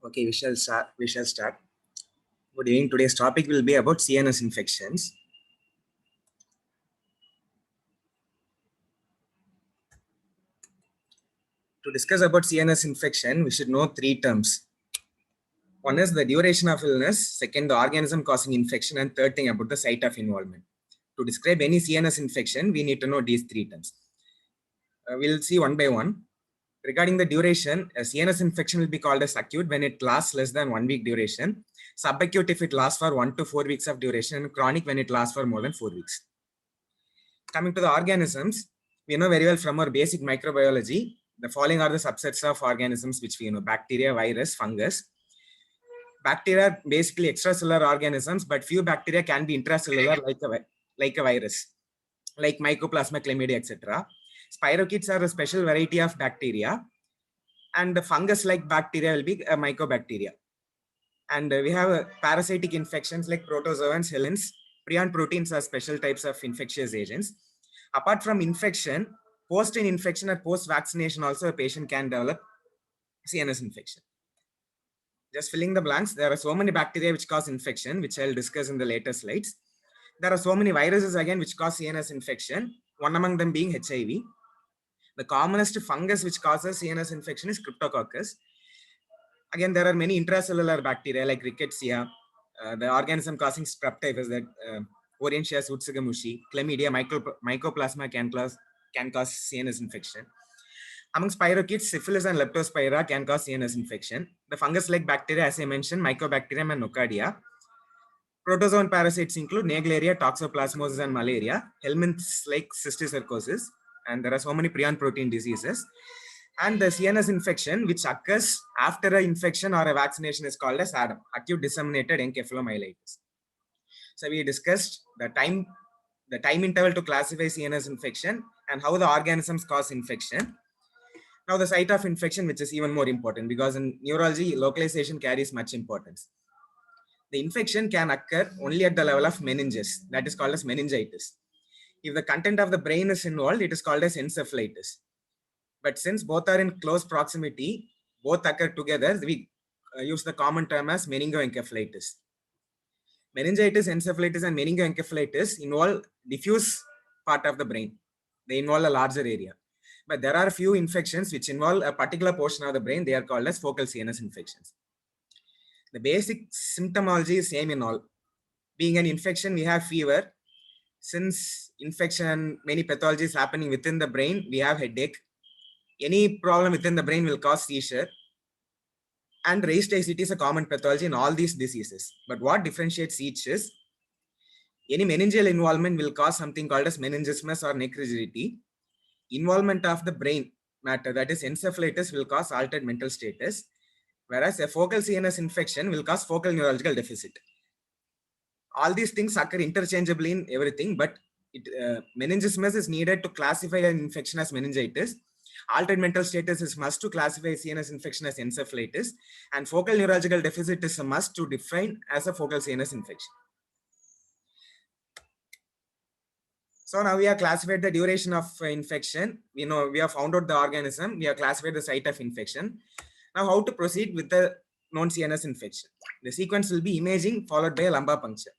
Okay, we shall start. Good evening. Today's topic will be about CNS infections. To discuss about CNS infection, we should know three terms. One is the duration of illness, second, the organism causing infection, and third thing about the site of involvement. To describe any CNS infection, we need to know these three terms. We'll see one by one. Regarding the duration, a CNS infection will be called as acute when it lasts less than 1 week duration, subacute if it lasts for 1 to 4 weeks of duration, and chronic when it lasts for more than 4 weeks. Coming to the organisms, we know very well from our basic microbiology, the following are the subsets of organisms which we know: bacteria, virus, fungus. Bacteria are basically extracellular organisms, but few bacteria can be intracellular like a virus, like Mycoplasma, Chlamydia, etc. Spirochetes are a special variety of bacteria, and the fungus-like bacteria will be a mycobacteria. And we have parasitic infections like protozoans, helminths. Prion proteins are special types of infectious agents. Apart from infection, post-infection or post-vaccination also a patient can develop CNS infection. Just filling the blanks, there are so many bacteria which cause infection, which I'll discuss in the later slides. There are so many viruses again which cause CNS infection, one among them being HIV. The commonest fungus which causes CNS infection is Cryptococcus. Again, there are many intracellular bacteria like Rickettsia, the organism causing strep typhus, that Orientia sutsugamushi, Chlamydia, Mycoplasma can cause CNS infection. Among spirochetes, syphilis and leptospira can cause CNS infection. The fungus-like bacteria, as I mentioned, Mycobacterium and Nocardia. Protozoan parasites include Naegleria, Toxoplasmosis, and malaria. Helminths like cysticercosis, and there are so many prion protein diseases. And the CNS infection, which occurs after an infection or a vaccination, is called as ADEM, acute disseminated encephalomyelitis. So we discussed the time interval to classify CNS infection and how the organisms cause infection. Now the site of infection, which is even more important, because in neurology, localization carries much importance. The infection can occur only at the level of meninges, that is called as meningitis. If the content of the brain is involved, it is called as encephalitis. But since both are in close proximity, both occur together, we use the common term as meningoencephalitis. Meningitis, encephalitis, and meningoencephalitis involve diffuse part of the brain. They involve a larger area. But there are a few infections which involve a particular portion of the brain. They are called as focal CNS infections. The basic symptomology is same in all. Being an infection, we have fever. Since infection and many pathologies happening within the brain, we have headache. Any problem within the brain will cause seizure. And raised ACT is a common pathology in all these diseases. But what differentiates each is any meningeal involvement will cause something called as meningismus or neck rigidity. Involvement of the brain matter, that is encephalitis, will cause altered mental status, whereas a focal CNS infection will cause focal neurological deficit. All these things occur interchangeably in everything, but meningismus is needed to classify an infection as meningitis. Altered mental status is must to classify CNS infection as encephalitis, and focal neurological deficit is a must to define as a focal CNS infection. So now we have classified the duration of infection. We know we have found out the organism. We have classified the site of infection. Now how to proceed with the known CNS infection? The sequence will be imaging followed by a lumbar puncture.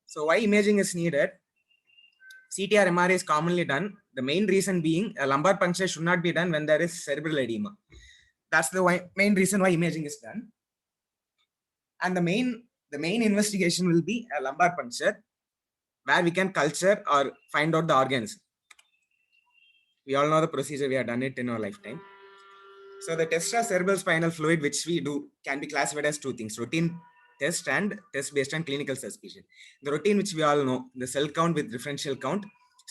So why imaging is needed? CT or MRI is commonly done. The main reason being a lumbar puncture should not be done when there is cerebral edema. That's the main reason why imaging is done. And the main investigation will be a lumbar puncture, where we can culture or find out the organism. We all know the procedure, we have done it in our lifetime. So the test of cerebral spinal fluid, which we do, can be classified as two things: routine test and test based on clinical suspicion. The routine, which we all know, the cell count with differential count,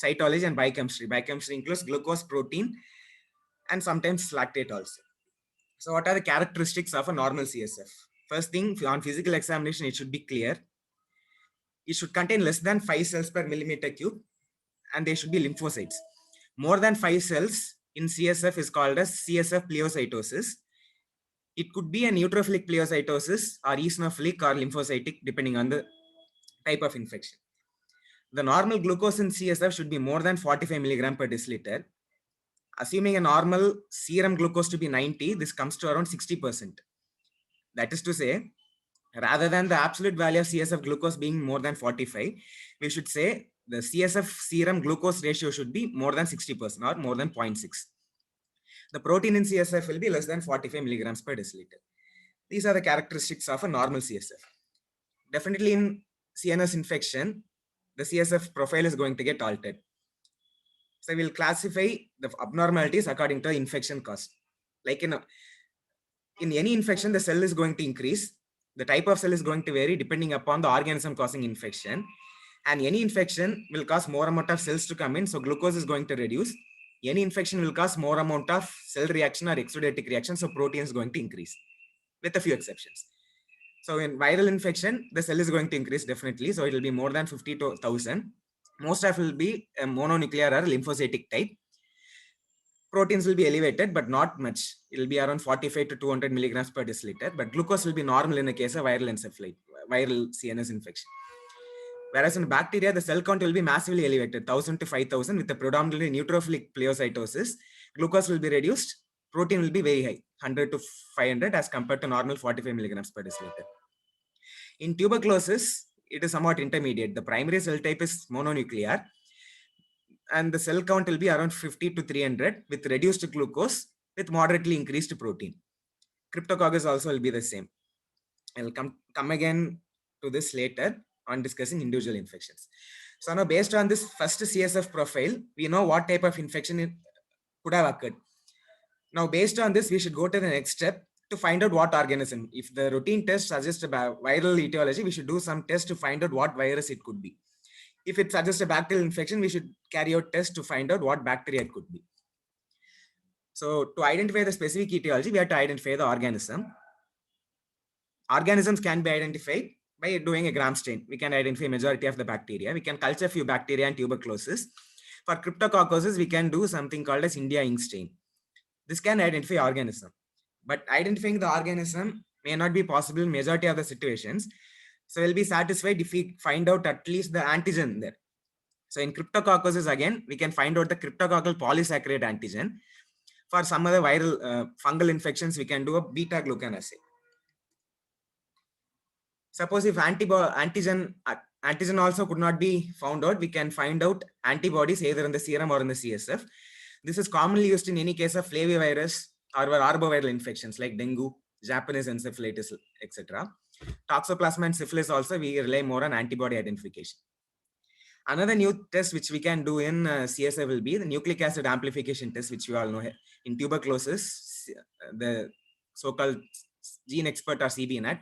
cytology, and biochemistry. Biochemistry includes glucose, protein, and sometimes lactate also. So what are the characteristics of a normal CSF? First thing, on physical examination, it should be clear. It should contain less than 5 cells per millimeter cube, and they should be lymphocytes. More than 5 cells in CSF is called as CSF pleocytosis. It could be a neutrophilic pleocytosis or eosinophilic or lymphocytic, depending on the type of infection. The normal glucose in CSF should be more than 45 milligram per deciliter. Assuming a normal serum glucose to be 90, this comes to around 60%. That is to say, rather than the absolute value of CSF glucose being more than 45, we should say the CSF serum glucose ratio should be more than 60% or more than 0.6. The protein in CSF will be less than 45 milligrams per deciliter. These are the characteristics of a normal CSF. Definitely in CNS infection, the CSF profile is going to get altered. So we'll classify the abnormalities according to infection cause. Like in any infection, the cell is going to increase. The type of cell is going to vary depending upon the organism causing infection. And any infection will cause more amount of cells to come in. So glucose is going to reduce. Any infection will cause more amount of cell reaction or exudative reaction. So protein is going to increase with a few exceptions. So in viral infection, the cell is going to increase definitely. So it will be more than 50,000. Most of it will be a mononuclear or lymphocytic type. Proteins will be elevated, but not much. It will be around 45 to 200 milligrams per deciliter. But glucose will be normal in the case of viral encephalitis, viral CNS infection. Whereas in bacteria, the cell count will be massively elevated, 1000 to 5000 with a predominantly neutrophilic pleocytosis. Glucose will be reduced. Protein will be very high, 100 to 500 as compared to normal 45 milligrams per deciliter. In tuberculosis, it is somewhat intermediate. The primary cell type is mononuclear, and the cell count will be around 50 to 300 with reduced glucose with moderately increased protein. Cryptococcus also will be the same. I'll come again to this later on discussing individual infections. So now based on this first CSF profile, we know what type of infection could have occurred. Now based on this, we should go to the next step to find out what organism. If the routine test suggests about viral etiology, we should do some test to find out what virus it could be. If it suggests a bacterial infection, we should carry out tests to find out what bacteria it could be. So to identify the specific etiology, we have to identify the organism. Organisms can be identified by doing a gram stain. We can identify majority of the bacteria. We can culture few bacteria and tuberculosis. For cryptococcosis, we can do something called as India ink stain. This can identify organism. But identifying the organism may not be possible in majority of the situations. So we'll be satisfied if we find out at least the antigen there. So in cryptococcosis, again, we can find out the cryptococcal polysaccharide antigen. For some other viral fungal infections, we can do a beta-glucan assay. Suppose if antigen also could not be found out, we can find out antibodies either in the serum or in the CSF. This is commonly used in any case of flavivirus or arboviral infections like dengue, Japanese encephalitis, etc. Toxoplasma and syphilis also, we rely more on antibody identification. Another new test which we can do in CSF will be the nucleic acid amplification test, which you all know. In tuberculosis, the so-called gene expert or CBNAT,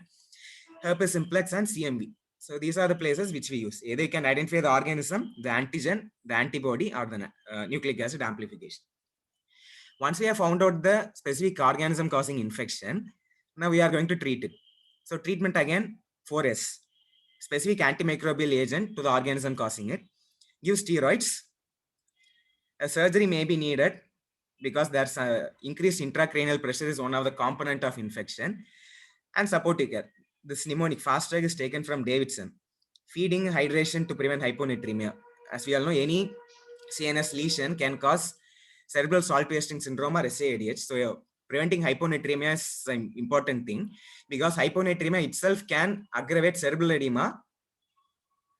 herpes simplex and CMV. So these are the places which we use. Either you can identify the organism, the antigen, the antibody, or the nucleic acid amplification. Once we have found out the specific organism causing infection, now we are going to treat it. So treatment again, 4S. Specific antimicrobial agent to the organism causing it. Give steroids. A surgery may be needed because there's increased intracranial pressure is one of the component of infection. And supportive care. This mnemonic fast track is taken from Davidson. Feeding, hydration to prevent hyponatremia. As we all know, any CNS lesion can cause cerebral salt wasting syndrome or SAIDH. So preventing hyponatremia is an important thing because hyponatremia itself can aggravate cerebral edema.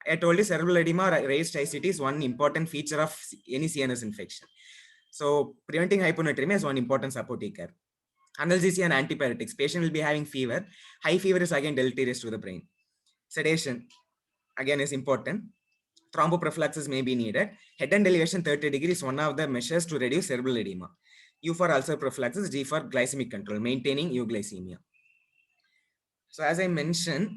I told you cerebral edema or raised ICT is one important feature of any CNS infection. So preventing hyponatremia is one important supportive care. Analgesia and antipyretics. Patient will be having fever. High fever is again deleterious to the brain. Sedation again is important. Thromboprophylaxis may be needed. Head and elevation 30 degrees is one of the measures to reduce cerebral edema. U for ulcer prophylaxis, G for glycemic control, maintaining euglycemia. So as I mentioned,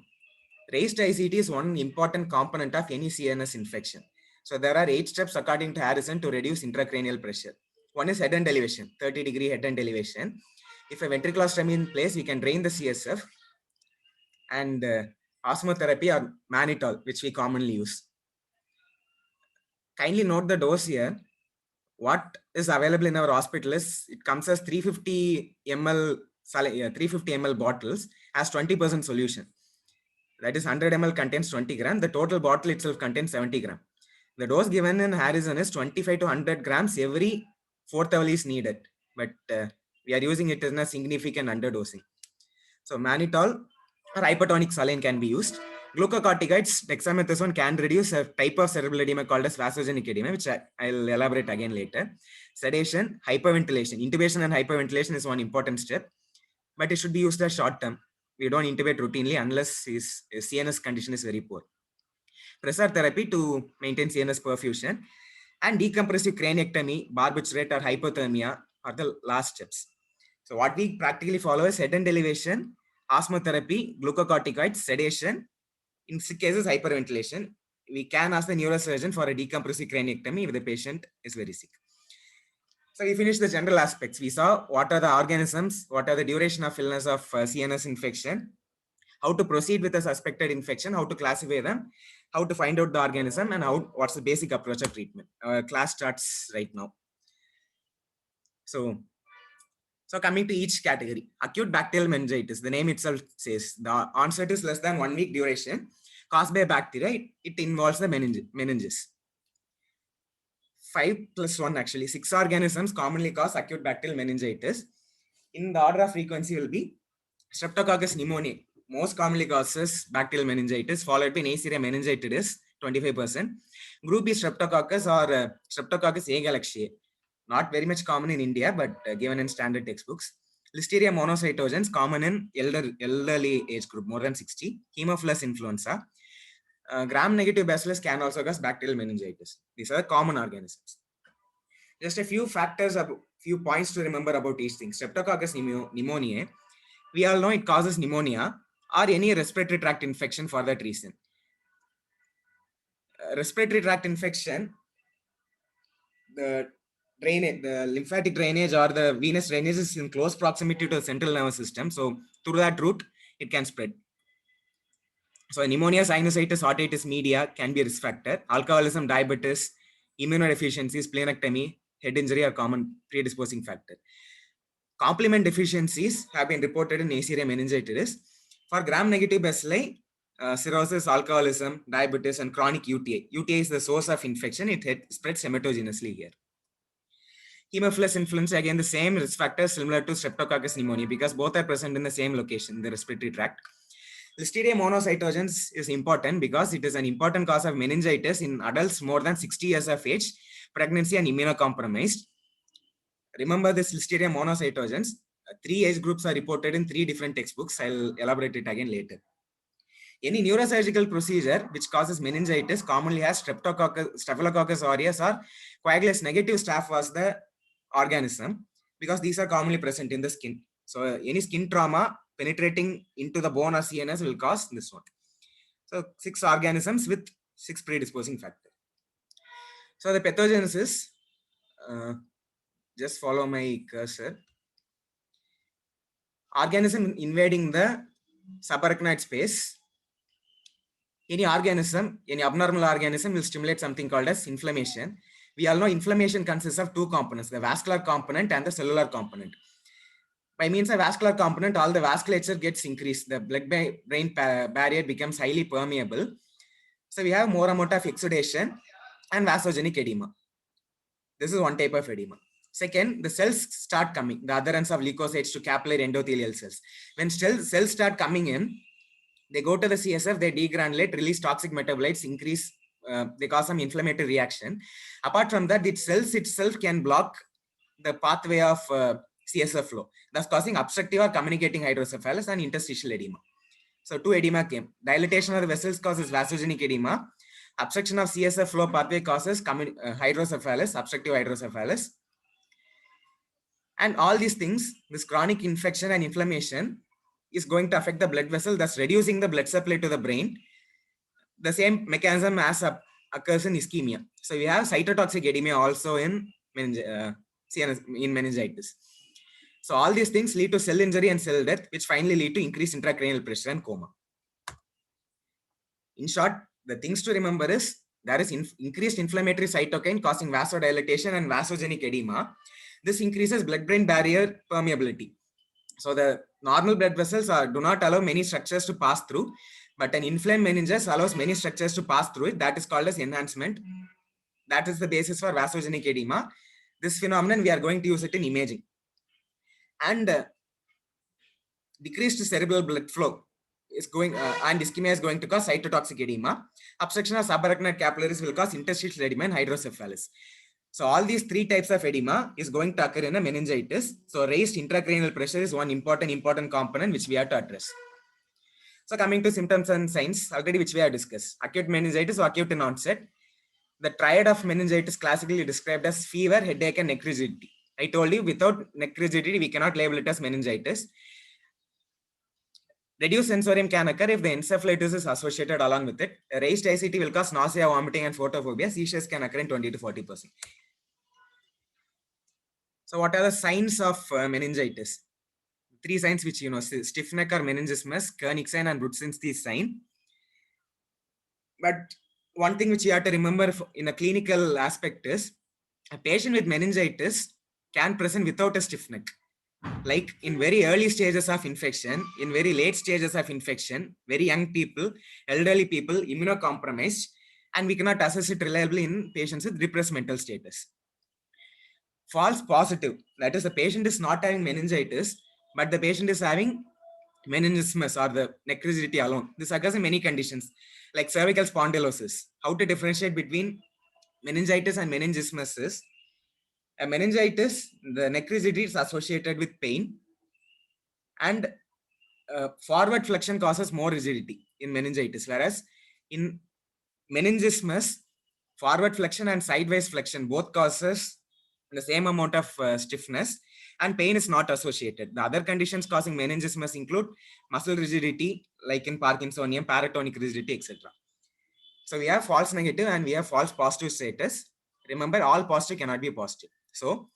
raised ICT is one important component of any CNS infection. So there are 8 steps according to Harrison to reduce intracranial pressure. One is head and elevation, 30-degree head and elevation. If a ventriculostomy in place, we can drain the CSF, and osmotherapy or mannitol, which we commonly use. Kindly note the dose here. What is available in our hospital is it comes as 350 ml bottles as 20% solution. That is 100 ml contains 20 gram. The total bottle itself contains 70 gram. The dose given in Harrison is 25 to 100 grams every 4th hour is needed, but we are using it in a significant underdosing. So mannitol or hypertonic saline can be used. Glucocorticoids, dexamethasone can reduce a type of cerebral edema called as vasogenic edema, which I'll elaborate again later. Sedation, hyperventilation. Intubation and hyperventilation is one important step, but it should be used as short term. We don't intubate routinely unless his CNS condition is very poor. Pressor therapy to maintain CNS perfusion, and decompressive craniectomy, barbiturate or hypothermia are the last steps. So what we practically follow is head and elevation, osmotherapy, glucocorticoids, sedation. In sick cases, hyperventilation. We can ask the neurosurgeon for a decompressive craniectomy if the patient is very sick. So we finished the general aspects. We saw what are the organisms, what are the duration of illness of CNS infection, how to proceed with a suspected infection, how to classify them, how to find out the organism, and what's the basic approach of treatment. Class starts right now. So coming to each category, acute bacterial meningitis, the name itself says the onset is less than 1 week duration, caused by bacteria. It involves the meninges. 5 plus 1 actually, 6 organisms commonly cause acute bacterial meningitis. In the order of frequency will be Streptococcus pneumoniae, most commonly causes bacterial meningitis, followed by Neisseria meningitidis, 25%. Group is Streptococcus or Streptococcus agalactiae. Not very much common in India, but given in standard textbooks. Listeria monocytogenes, common in elderly age group, more than 60. Haemophilus influenza. Gram-negative bacillus can also cause bacterial meningitis. These are common organisms. Just a few factors, a few points to remember about each thing. Streptococcus pneumoniae, we all know it causes pneumonia or any respiratory tract infection for that reason. Respiratory tract infection, the lymphatic drainage or the venous drainage is in close proximity to the central nervous system. So through that route, it can spread. So pneumonia, sinusitis, otitis media can be a risk factor. Alcoholism, diabetes, immunodeficiency, splenectomy, head injury are common predisposing factor. Complement deficiencies have been reported in Neisseria meningitidis. For gram-negative bacilli, cirrhosis, alcoholism, diabetes, and chronic UTI. UTI is the source of infection. It spreads hematogenously here. Haemophilus influenza, again, the same risk factors similar to Streptococcus pneumoniae because both are present in the same location, the respiratory tract. Listeria monocytogenes is important because it is an important cause of meningitis in adults more than 60 years of age, pregnancy, and immunocompromised. Remember this Listeria monocytogenes. 3 age groups are reported in 3 different textbooks. I'll elaborate it again later. Any neurosurgical procedure which causes meningitis commonly has Staphylococcus aureus or Coagulus negative staph was the organism because these are commonly present in the skin. So any skin trauma penetrating into the bone or CNS will cause this one. So 6 organisms with 6 predisposing factors. So the pathogenesis, just follow my cursor. Organism invading the subarachnoid space. Any organism, any abnormal organism will stimulate something called as inflammation. We all know inflammation consists of 2 components, the vascular component and the cellular component. By means of vascular component, all the vasculature gets increased. The blood-brain barrier becomes highly permeable. So we have more amount of exudation and vasogenic edema. This is one type of edema. Second, the cells start coming, the adherence of leukocytes to capillary endothelial cells. When cells start coming in, they go to the CSF, they degranulate, release toxic metabolites, increase, they cause some inflammatory reaction. Apart from that, the cells itself can block the pathway of CSF flow, thus causing obstructive or communicating hydrocephalus and interstitial edema. So 2 edema came. Dilatation of the vessels causes vasogenic edema. Obstruction of CSF flow pathway causes hydrocephalus, obstructive hydrocephalus. And all these things, this chronic infection and inflammation is going to affect the blood vessel, thus reducing the blood supply to the brain. The same mechanism as occurs in ischemia. So we have cytotoxic edema also in meningitis. So all these things lead to cell injury and cell death, which finally lead to increased intracranial pressure and coma. In short, the things to remember is there is increased inflammatory cytokine causing vasodilatation and vasogenic edema. This increases blood-brain barrier permeability. So the normal blood vessels do not allow many structures to pass through, but an inflamed meninges allows many structures to pass through it. That is called as enhancement. That is the basis for vasogenic edema. This phenomenon, we are going to use it in imaging. And decreased cerebral blood flow is going, and ischemia is going to cause cytotoxic edema. Obstruction of subarachnoid capillaries will cause interstitial edema and hydrocephalus. So all these three types of edema is going to occur in a meningitis. So raised intracranial pressure is one important component which we have to address. So coming to symptoms and signs, already which we have discussed. Acute meningitis or acute in onset. The triad of meningitis classically described as fever, headache, and neck rigidity. I told you without neck rigidity, we cannot label it as meningitis. Reduced sensorium can occur if the encephalitis is associated along with it. A raised ICT will cause nausea, vomiting, and photophobia. Seizures can occur in 20 to 40%. So what are the signs of meningitis? Three signs which you know: stiff neck or meningismus, Koenig sign, and Brudzinski sign. But one thing which you have to remember in a clinical aspect is a patient with meningitis can present without a stiff neck. Like in very early stages of infection, in very late stages of infection, very young people, elderly people, immunocompromised, and we cannot assess it reliably in patients with repressed mental status. False positive, that is the patient is not having meningitis, but the patient is having meningismus or the neck rigidity alone. This occurs in many conditions like cervical spondylosis. How to differentiate between meningitis and meningismus is a meningitis, the neck rigidity is associated with pain, and forward flexion causes more rigidity in meningitis, whereas in meningismus, forward flexion and sideways flexion both causes the same amount of stiffness, and pain is not associated. The other conditions causing meningismus include muscle rigidity, like in Parkinsonian, paratonic rigidity, etc. So we have false negative and we have false positive status. Remember, all positive cannot be positive. So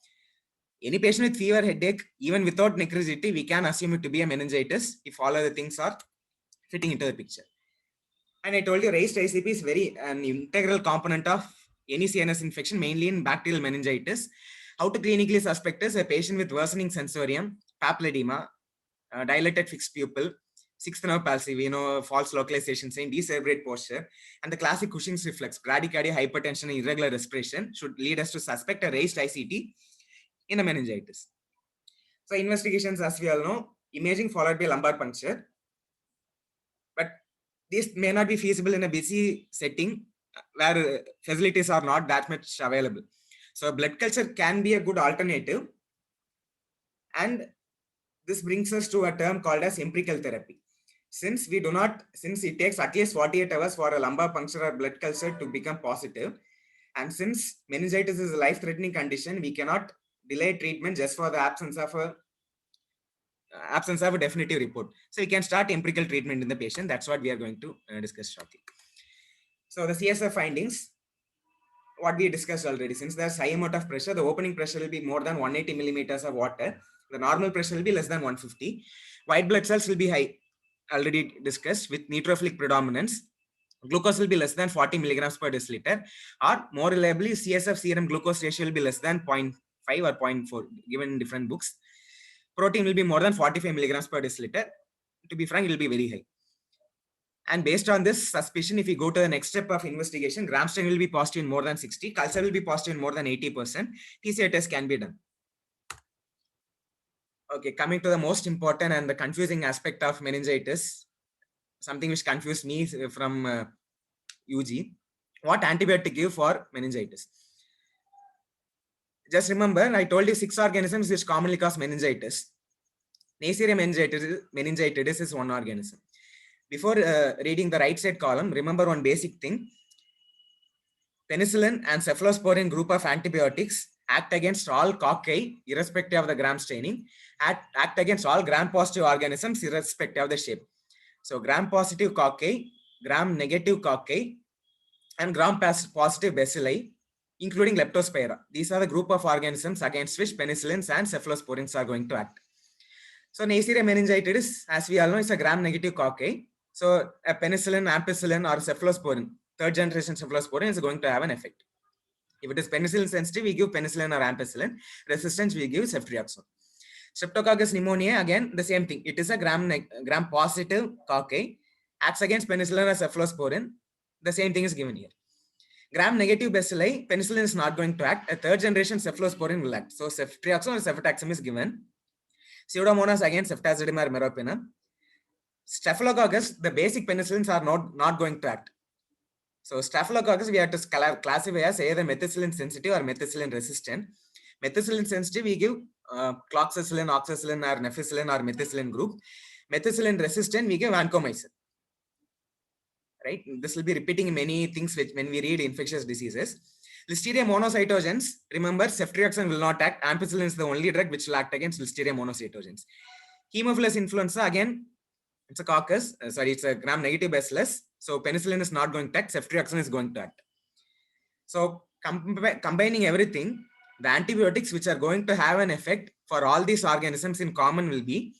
any patient with fever, headache, even without neck rigidity, we can assume it to be a meningitis if all other things are fitting into the picture. And I told you raised ICP is an integral component of any CNS infection, mainly in bacterial meningitis. How to clinically suspect is a patient with worsening sensorium, papilledema, dilated fixed pupil, sixth nerve palsy, we know false localization saying decerebrate posture, and the classic Cushing's reflex, bradycardia, hypertension, and irregular respiration should lead us to suspect a raised ICT in a meningitis. So investigations, as we all know, imaging followed by lumbar puncture, but this may not be feasible in a busy setting where facilities are not that much available. So blood culture can be a good alternative, and this brings us to a term called as empirical therapy. Since it takes at least 48 hours for a lumbar puncture or blood culture to become positive, and since meningitis is a life-threatening condition, we cannot delay treatment just for the absence of a definitive report. So we can start empirical treatment in the patient. That's what we are going to discuss shortly. So the CSF findings, what we discussed already, since there's high amount of pressure, the opening pressure will be more than 180 millimeters of water. The normal pressure will be less than 150. White blood cells will be high, already discussed, with neutrophilic predominance. Glucose will be less than 40 milligrams per deciliter, or more reliably, CSF serum glucose ratio will be less than 0.5 or 0.4, given in different books. Protein will be more than 45 milligrams per deciliter. To be frank, it will be very high. And based on this suspicion, if we go to the next step of investigation, gram stain will be positive in more than 60, culture will be positive in more than 80%, PCR test can be done. Okay, coming to the most important and the confusing aspect of meningitis, something which confused me from UG, what antibiotic to give for meningitis. Just remember, I told you 6 organisms which commonly cause meningitis. Neisseria meningitidis is one organism. Before reading the right side column, remember one basic thing. Penicillin and cephalosporin group of antibiotics act against all cocci, irrespective of the gram staining, act against all gram-positive organisms, irrespective of the shape. So gram-positive cocci, gram-negative cocci, and gram-positive bacilli, including leptospira. These are the group of organisms against which penicillins and cephalosporins are going to act. So Neisseria meningitidis, as we all know, is a gram-negative cocci. So a penicillin, ampicillin, or cephalosporin, third generation cephalosporin, is going to have an effect. If it is penicillin sensitive, we give penicillin or ampicillin. Resistance, we give ceftriaxone. Streptococcus pneumoniae, again, the same thing. It is a gram-positive cocci, acts against penicillin or cephalosporin. The same thing is given here. Gram-negative bacilli, penicillin is not going to act. A third generation cephalosporin will act. So ceftriaxone or cefotaxime is given. Pseudomonas again ceftazidime or meropenem. Staphylococcus, the basic penicillins are not going to act. So Staphylococcus we have to classify as either methicillin sensitive or methicillin resistant. Methicillin sensitive we give cloxacillin, oxacillin or neficillin or methicillin group. Methicillin resistant we give vancomycin. Right? This will be repeating many things which when we read infectious diseases. Listeria monocytogens, remember ceftriaxone will not act. Ampicillin is the only drug which will act against Listeria monocytogens. Haemophilus influenza, again, it's a coccus, it's a gram-negative bacillus. So penicillin is not going to act, ceftriaxone is going to act. So combining everything, the antibiotics which are going to have an effect for all these organisms in common will be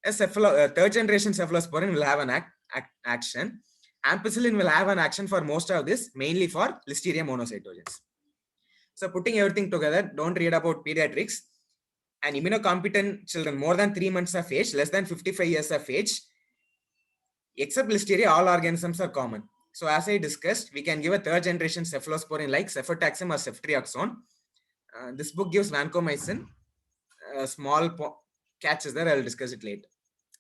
a third generation cephalosporin will have an action. Ampicillin will have an action for most of this, mainly for Listeria monocytogens. So putting everything together, don't read about pediatrics. And immunocompetent children more than 3 months of age, less than 55 years of age, except Listeria, all organisms are common. So as I discussed, we can give a third generation cephalosporin like cefotaxime or ceftriaxone. This book gives vancomycin. Small catch is there, I'll discuss it later.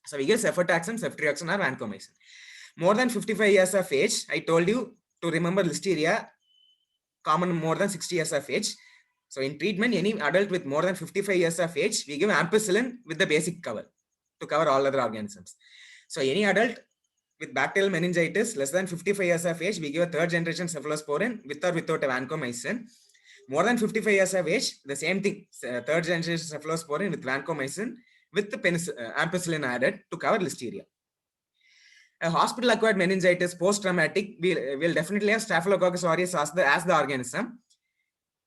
So we give cefotaxime, ceftriaxone or vancomycin. More than 55 years of age, I told you to remember Listeria, common more than 60 years of age. So in treatment, any adult with more than 55 years of age, we give ampicillin with the basic cover to cover all other organisms. So any adult with bacterial meningitis less than 55 years of age, we give a third generation cephalosporin with or without a vancomycin. More than 55 years of age, the same thing, third generation cephalosporin with vancomycin with the ampicillin added to cover Listeria. A hospital-acquired meningitis post-traumatic will definitely have Staphylococcus aureus as the organism.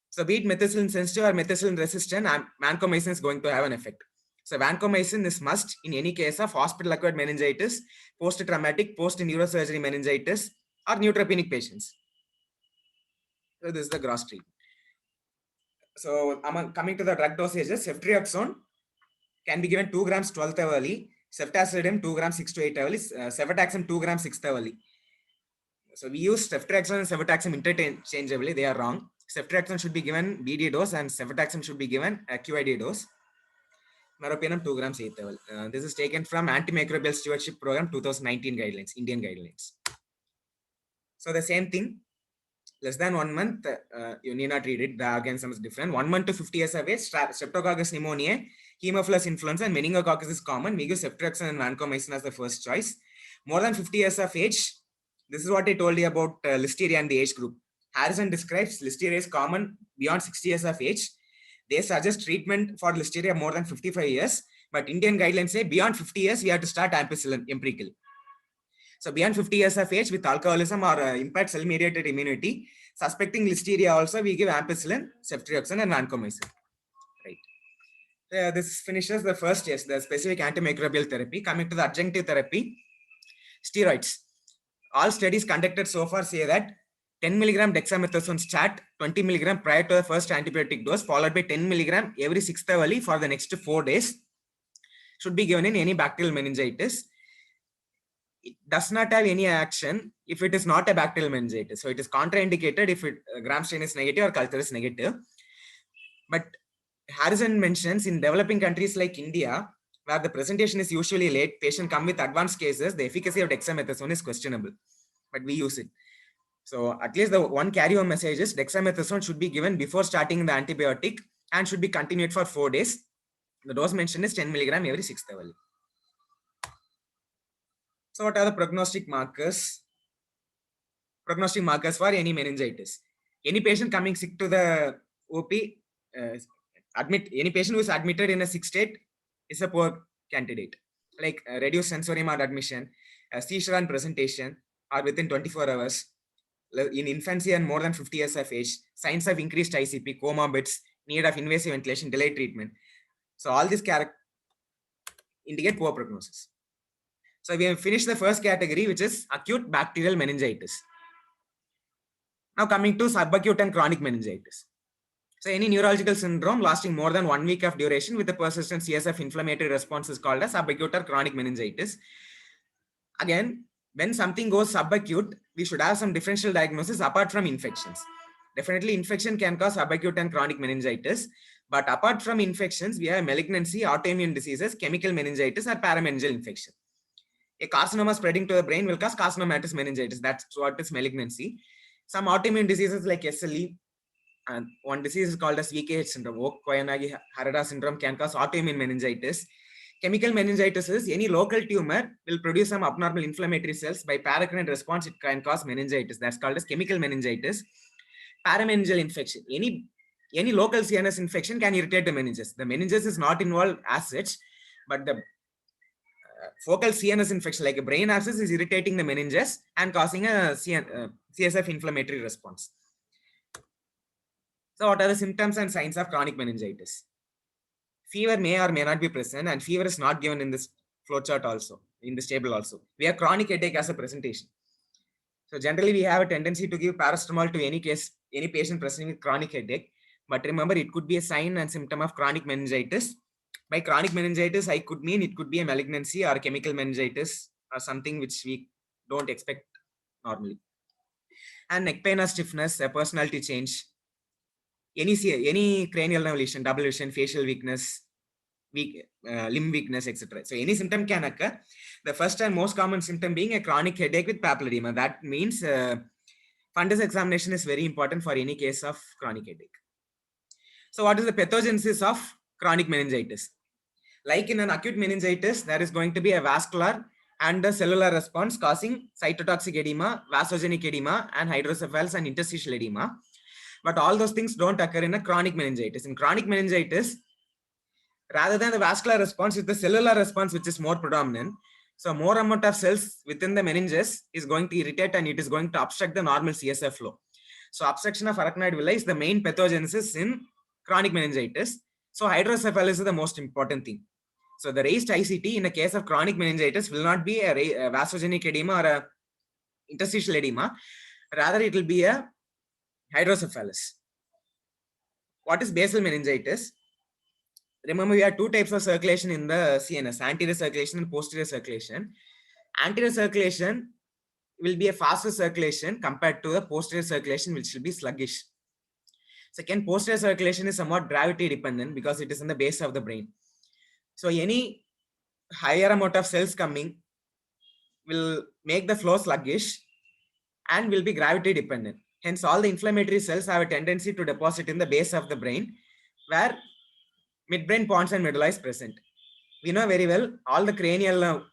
So be it methicillin sensitive or methicillin resistant, vancomycin is going to have an effect. So vancomycin is must in any case of hospital-acquired meningitis, post-traumatic, post-neurosurgery meningitis, or neutropenic patients. So this is the gross treatment. So coming to the drug dosages, ceftriaxone can be given 2 grams 12th hourly, ceftazidime 2 grams 6 to 8 hourly, cefotaxime 2 grams 6th hourly. So we use ceftriaxone and cefotaxime interchangeably. They are wrong. Ceftriaxone should be given BD dose and cefotaxime should be given a QID dose. Meropenem 2 grams 8th hourly. This is taken from Antimicrobial Stewardship Program 2019 guidelines, Indian guidelines. So the same thing, less than 1 month, you need not read it. The organism is different. 1 month to 50 years of age, Streptococcus pneumoniae, Haemophilus influenza, and meningococcus is common. We give ceftriaxone and vancomycin as the first choice. More than 50 years of age, this is what I told you about Listeria and the age group. Harrison describes Listeria is common beyond 60 years of age. They suggest treatment for Listeria more than 55 years, but Indian guidelines say beyond 50 years, we have to start ampicillin empirically. So beyond 50 years of age with alcoholism or impaired cell-mediated immunity, suspecting Listeria also, we give ampicillin, ceftriaxone and vancomycin. Right. This finishes the first test, the specific antimicrobial therapy. Coming to the adjunctive therapy, steroids. All studies conducted so far say that 10 milligram dexamethasone start 20 milligram prior to the first antibiotic dose, followed by 10 milligram every 6th hourly for the next 4 days, should be given in any bacterial meningitis. It does not have any action if it is not a bacterial meningitis. So it is contraindicated if gram strain is negative or culture is negative. But Harrison mentions in developing countries like India, where the presentation is usually late, patient come with advanced cases, the efficacy of dexamethasone is questionable, but we use it. So at least the one carry-home message is dexamethasone should be given before starting the antibiotic and should be continued for 4 days. The dose mentioned is 10 milligram every 6th hour. So what are the prognostic markers? Prognostic markers for any meningitis. Any patient coming sick to the OP, any patient who is admitted in a sick state is a poor candidate. Like reduced sensorium or admission, seizure and presentation are within 24 hours. In infancy and more than 50 years of age, signs of increased ICP, comorbids, need of invasive ventilation, delayed treatment. So all these indicate poor prognosis. So we have finished the first category, which is acute bacterial meningitis. Now coming to subacute and chronic meningitis. So any neurological syndrome lasting more than 1 week of duration with a persistent CSF inflammatory response is called as subacute or chronic meningitis. Again, when something goes subacute, we should have some differential diagnosis apart from infections. Definitely infection can cause subacute and chronic meningitis, but apart from infections, we have malignancy, autoimmune diseases, chemical meningitis, or parameningel infection. A carcinoma spreading to the brain will cause carcinomatous meningitis. That's what is malignancy. Some autoimmune diseases like SLE, and one disease is called as VKH syndrome, Koyanagi-Harada syndrome, can cause autoimmune meningitis. Chemical meningitis is any local tumor will produce some abnormal inflammatory cells. By paracrine response, it can cause meningitis. That's called as chemical meningitis. Parameningel infection, any local CNS infection can irritate the meninges. The meninges is not involved as such, but the focal CNS infection like a brain abscess is irritating the meninges and causing a CSF inflammatory response. So what are the symptoms and signs of chronic meningitis? Fever may or may not be present, and fever is not given in this flowchart also, in this table also. We have chronic headache as a presentation. So generally we have a tendency to give paracetamol to any patient presenting with chronic headache. But remember, it could be a sign and symptom of chronic meningitis. By chronic meningitis, I could mean it could be a malignancy or chemical meningitis or something which we don't expect normally. And neck pain or stiffness, a personality change, any cranial nerve lesion, double vision, facial weakness, limb weakness, etc. So any symptom can occur. The first and most common symptom being a chronic headache with papilledema. That means fundus examination is very important for any case of chronic headache. So what is the pathogenesis of chronic meningitis? Like in an acute meningitis, there is going to be a vascular and a cellular response causing cytotoxic edema, vasogenic edema, and hydrocephalus and interstitial edema. But all those things don't occur in a chronic meningitis. In chronic meningitis, rather than the vascular response, it's the cellular response which is more predominant. So more amount of cells within the meninges is going to irritate and it is going to obstruct the normal CSF flow. So obstruction of arachnoid villi is the main pathogenesis in chronic meningitis. So hydrocephalus is the most important thing. So the raised ICT in the case of chronic meningitis will not be a vasogenic edema or a interstitial edema. Rather, it will be a hydrocephalus. What is basal meningitis? Remember, we have two types of circulation in the CNS, anterior circulation and posterior circulation. Anterior circulation will be a faster circulation compared to the posterior circulation, which will be sluggish. Second, posterior circulation is somewhat gravity dependent because it is in the base of the brain. So any higher amount of cells coming will make the flow sluggish and will be gravity dependent. Hence, all the inflammatory cells have a tendency to deposit in the base of the brain where midbrain pons and medulla is present. We know very well all the cranial nerve,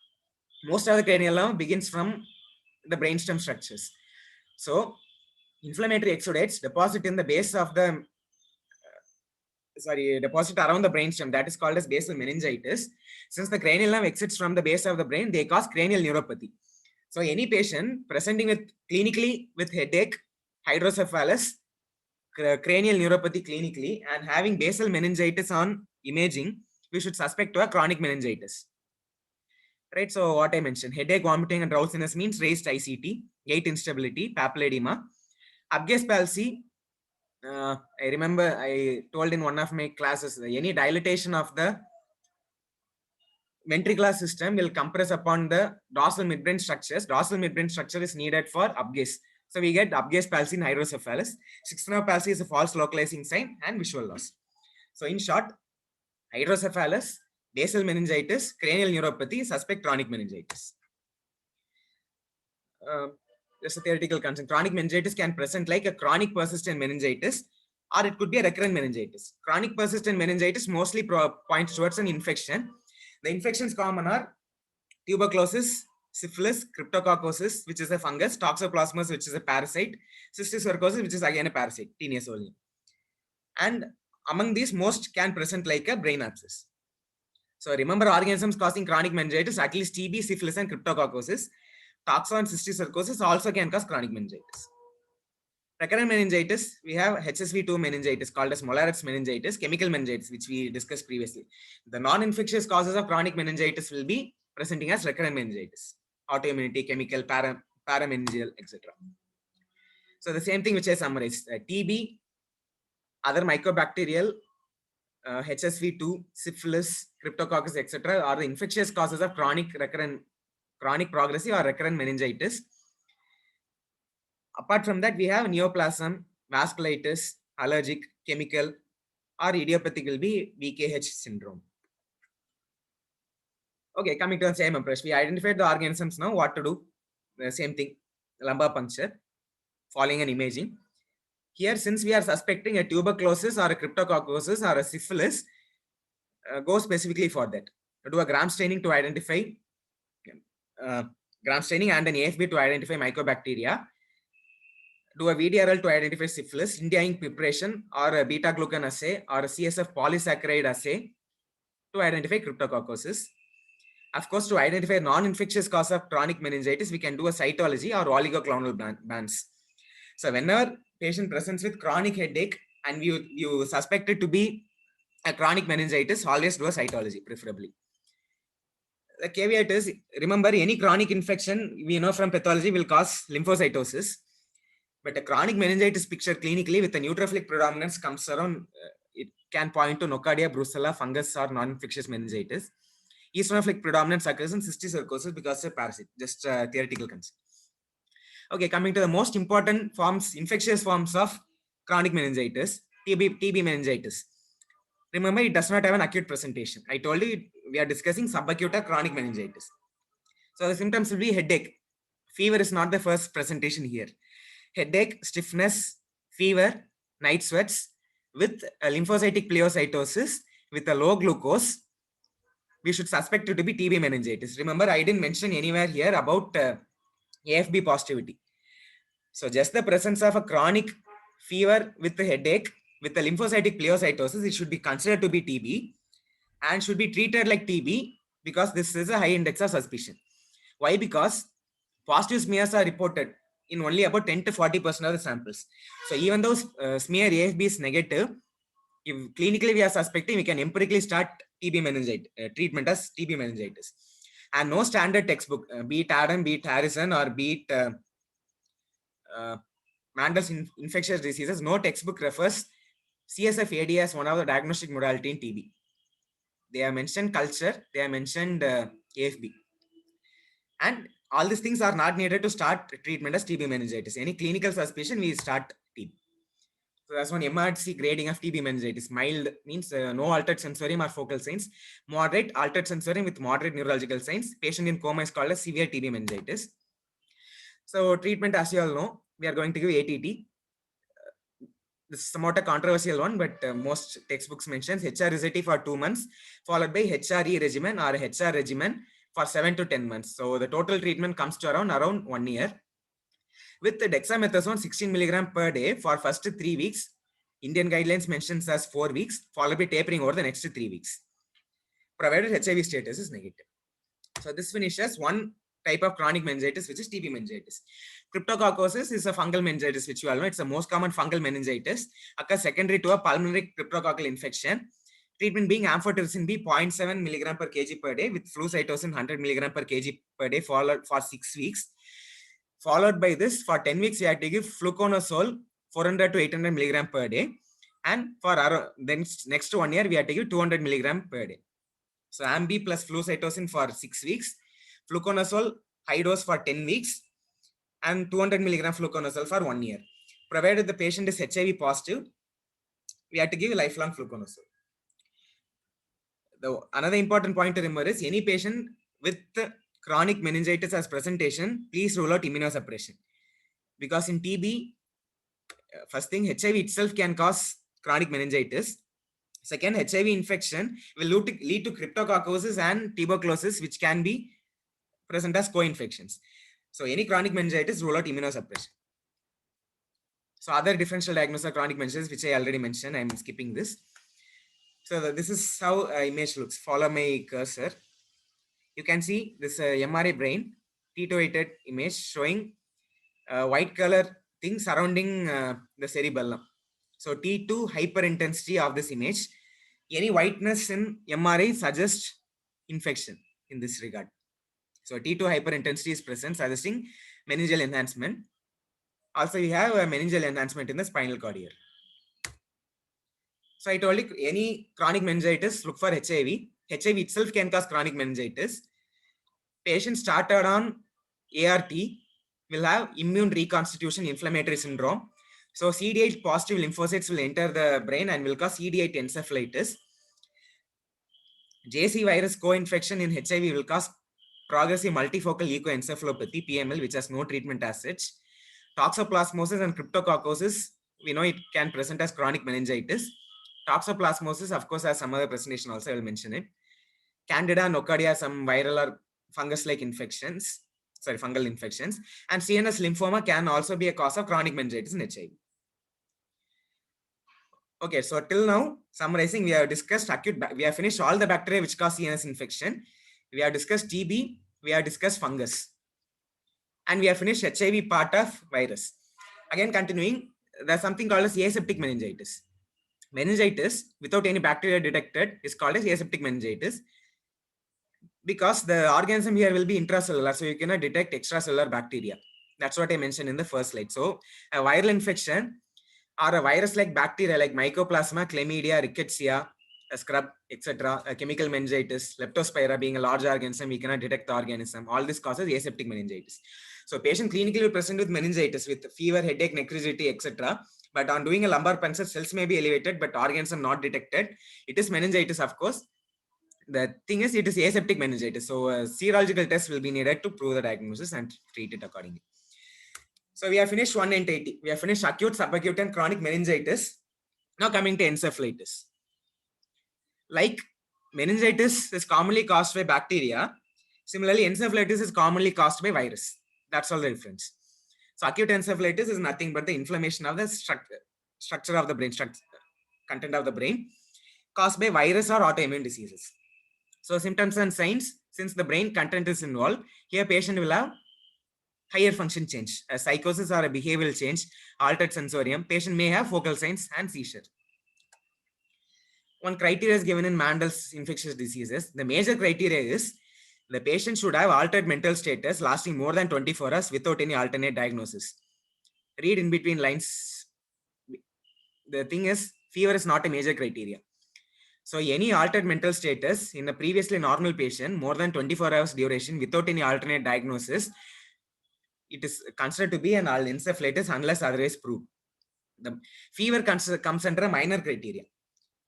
most of the cranial nerve begins from the brainstem structures. So inflammatory exudates deposit in the base of the deposit around the brainstem. That is called as basal meningitis. Since the cranial nerve exits from the base of the brain, they cause cranial neuropathy. So any patient presenting with clinically with headache, hydrocephalus, cranial neuropathy clinically, and having basal meningitis on imaging, we should suspect to a chronic meningitis. Right, so what I mentioned, headache, vomiting, and drowsiness means raised ICT, gait instability, papilledema. Upgaze palsy, I remember I told in one of my classes, any dilatation of the ventricular system will compress upon the dorsal midbrain structures. Dorsal midbrain structure is needed for upgaze. So we get upgaze palsy in hydrocephalus. Sixth nerve palsy is a false localizing sign and visual loss. So in short, hydrocephalus, basal meningitis, cranial neuropathy, suspect chronic meningitis. Just a theoretical concern. Chronic meningitis can present like a chronic persistent meningitis, or it could be a recurrent meningitis. Chronic persistent meningitis mostly points towards an infection. The infections common are tuberculosis, syphilis, cryptococcosis, which is a fungus, toxoplasmosis, which is a parasite, cysticercosis, which is again a parasite, Taenius oleum. And among these, most can present like a brain abscess. So remember, organisms causing chronic meningitis, at least TB, syphilis, and cryptococcosis. Toxo and cysticercosis also can cause chronic meningitis. Recurrent meningitis, we have HSV2 meningitis called as Mollaret's meningitis, chemical meningitis, which we discussed previously. The non-infectious causes of chronic meningitis will be presenting as recurrent meningitis, autoimmunity, chemical, parameningel, etc. So the same thing which I summarized, TB, other mycobacterial, HSV2, syphilis, cryptococcus, etc. are the infectious causes of chronic progressive or recurrent meningitis. Apart from that, we have neoplasm, vasculitis, allergic, chemical, or idiopathic will be VKH syndrome. Okay, coming to the same approach, we identified the organisms now. What to do? The same thing, lumbar puncture, following an imaging. Here, since we are suspecting a tuberculosis or a cryptococcosis or a syphilis, go specifically for that. Do a gram staining to identify gram staining and an AFB to identify mycobacteria. Do a VDRL to identify syphilis, India ink preparation, or a beta glucan assay, or a CSF polysaccharide assay to identify cryptococcosis. Of course, to identify non-infectious cause of chronic meningitis, we can do a cytology or oligoclonal bands. So whenever patient presents with chronic headache and you suspect it to be a chronic meningitis, always do a cytology preferably. The caveat is, remember, any chronic infection we know from pathology will cause lymphocytosis. But a chronic meningitis picture clinically with a neutrophilic predominance comes around, it can point to nocardia, brucella, fungus, or non-infectious meningitis. Eosinophilic predominance occurs in cysticercosis because of parasite, just theoretical concern. Okay, coming to the most important forms, infectious forms of chronic meningitis, TB meningitis. Remember, it does not have an acute presentation. I told you we are discussing subacute or chronic meningitis. So the symptoms will be headache. Fever is not the first presentation here. Headache, stiffness, fever, night sweats with a lymphocytic pleocytosis with a low glucose. We should suspect it to be TB meningitis. Remember, I didn't mention anywhere here about AFB positivity. So just the presence of a chronic fever with a headache with a lymphocytic pleocytosis, it should be considered to be TB and should be treated like TB because this is a high index of suspicion. Why? Because positive smears are reported in only about 10 to 40% of the samples. So even though smear AFB is negative, if clinically we are suspecting, we can empirically start TB meningitis treatment as TB meningitis. And no standard textbook, be it Adam, be it Harrison, or be it Mandel's infectious diseases, no textbook refers CSF AD as one of the diagnostic modality in TB. They have mentioned culture, they have mentioned AFB. And all these things are not needed to start treatment as TB meningitis. Any clinical suspicion, we start TB. So that's one MRC grading of TB meningitis. Mild means no altered sensorium or focal signs. Moderate, altered sensorium with moderate neurological signs. Patient in coma is called as severe TB meningitis. So treatment, as you all know, we are going to give ATT. This is somewhat a controversial one, but most textbooks mentions HRSAT for 2 months, followed by HRE regimen or HR regimen for 7 to 10 months. So the total treatment comes to around 1 year. With the dexamethasone 16 milligram per day for first 3 weeks, Indian guidelines mentions as 4 weeks, followed by tapering over the next 3 weeks, provided HIV status is negative. So this finishes one type of chronic meningitis, which is TB meningitis. Cryptococcosis is a fungal meningitis, which you all know. It's the most common fungal meningitis, occurs secondary to a pulmonary cryptococcal infection. Treatment being amphotericin B 0.7 milligram per kg per day with flucytosine 100 milligram per kg per day followed for 6 weeks. Followed by this, for 10 weeks, you have to give fluconazole 400 to 800 milligram per day. And for our next 1 year, we have to give 200 milligram per day. So AMB plus flucytosine for 6 weeks, fluconazole high dose for 10 weeks, and 200 milligram fluconazole for 1 year. Provided the patient is HIV positive, we have to give lifelong fluconazole. Another important point to remember is any patient with chronic meningitis as presentation, please rule out immunosuppression. Because in TB, first thing, HIV itself can cause chronic meningitis. Second, HIV infection will lead to cryptococcosis and tuberculosis, which can be present as co-infections. So any chronic meningitis, rule out immunosuppression. So other differential diagnosis of chronic meningitis, which I already mentioned, I'm skipping this. So this is how image looks. Follow my cursor. You can see this MRI brain, T2-weighted image showing white color thing surrounding the cerebellum. So T2 hyperintensity of this image. Any whiteness in MRI suggests infection in this regard. So T2 hyperintensity is present, suggesting meningeal enhancement. Also, we have a meningeal enhancement in the spinal cord here. So I told you, any chronic meningitis, look for HIV. HIV itself can cause chronic meningitis. Patient started on ART will have immune reconstitution inflammatory syndrome. So CD8 positive lymphocytes will enter the brain and will cause CD8 encephalitis. JC virus co-infection in HIV will cause progressive multifocal leukoencephalopathy, PML, which has no treatment as such. Toxoplasmosis and cryptococcosis, we know it can present as chronic meningitis. Toxoplasmosis, of course, has some other presentation also, I will mention it. Candida, nocardia, some viral or fungus-like infections, fungal infections. And CNS lymphoma can also be a cause of chronic meningitis in HIV. Okay, so till now, summarizing, we have discussed we have finished all the bacteria which cause CNS infection. We have discussed TB, we have discussed fungus. And we have finished HIV part of virus. Again, continuing, there's something called as aseptic meningitis. Meningitis without any bacteria detected is called as aseptic meningitis, because the organism here will be intracellular, so you cannot detect extracellular bacteria. That's what I mentioned in the first slide. So a viral infection or a virus like bacteria like mycoplasma, chlamydia, rickettsia, a scrub, etc., a chemical meningitis, leptospira being a large organism, we cannot detect the organism. All this causes aseptic meningitis. So patient clinically will present with meningitis with fever, headache, neck rigidity, etc. But on doing a lumbar puncture, cells may be elevated, but organism not detected. It is meningitis, of course. The thing is, it is aseptic meningitis. So a serological test will be needed to prove the diagnosis and treat it accordingly. So we have finished 1 and 80. We have finished acute, subacute, and chronic meningitis. Now coming to encephalitis. Like meningitis is commonly caused by bacteria, similarly encephalitis is commonly caused by virus. That's all the difference. So acute encephalitis is nothing but the inflammation of the structure of the brain, content of the brain, caused by virus or autoimmune diseases. So symptoms and signs, since the brain content is involved, here patient will have higher function change, a psychosis or a behavioral change, altered sensorium. Patient may have focal signs and seizure. One criteria is given in Mandel's infectious diseases. The major criteria is the patient should have altered mental status lasting more than 24 hours without any alternate diagnosis. Read in between lines. The thing is, fever is not a major criteria. So any altered mental status in a previously normal patient more than 24 hours duration without any alternate diagnosis, it is considered to be an encephalitis unless otherwise proved. The fever comes under a minor criteria.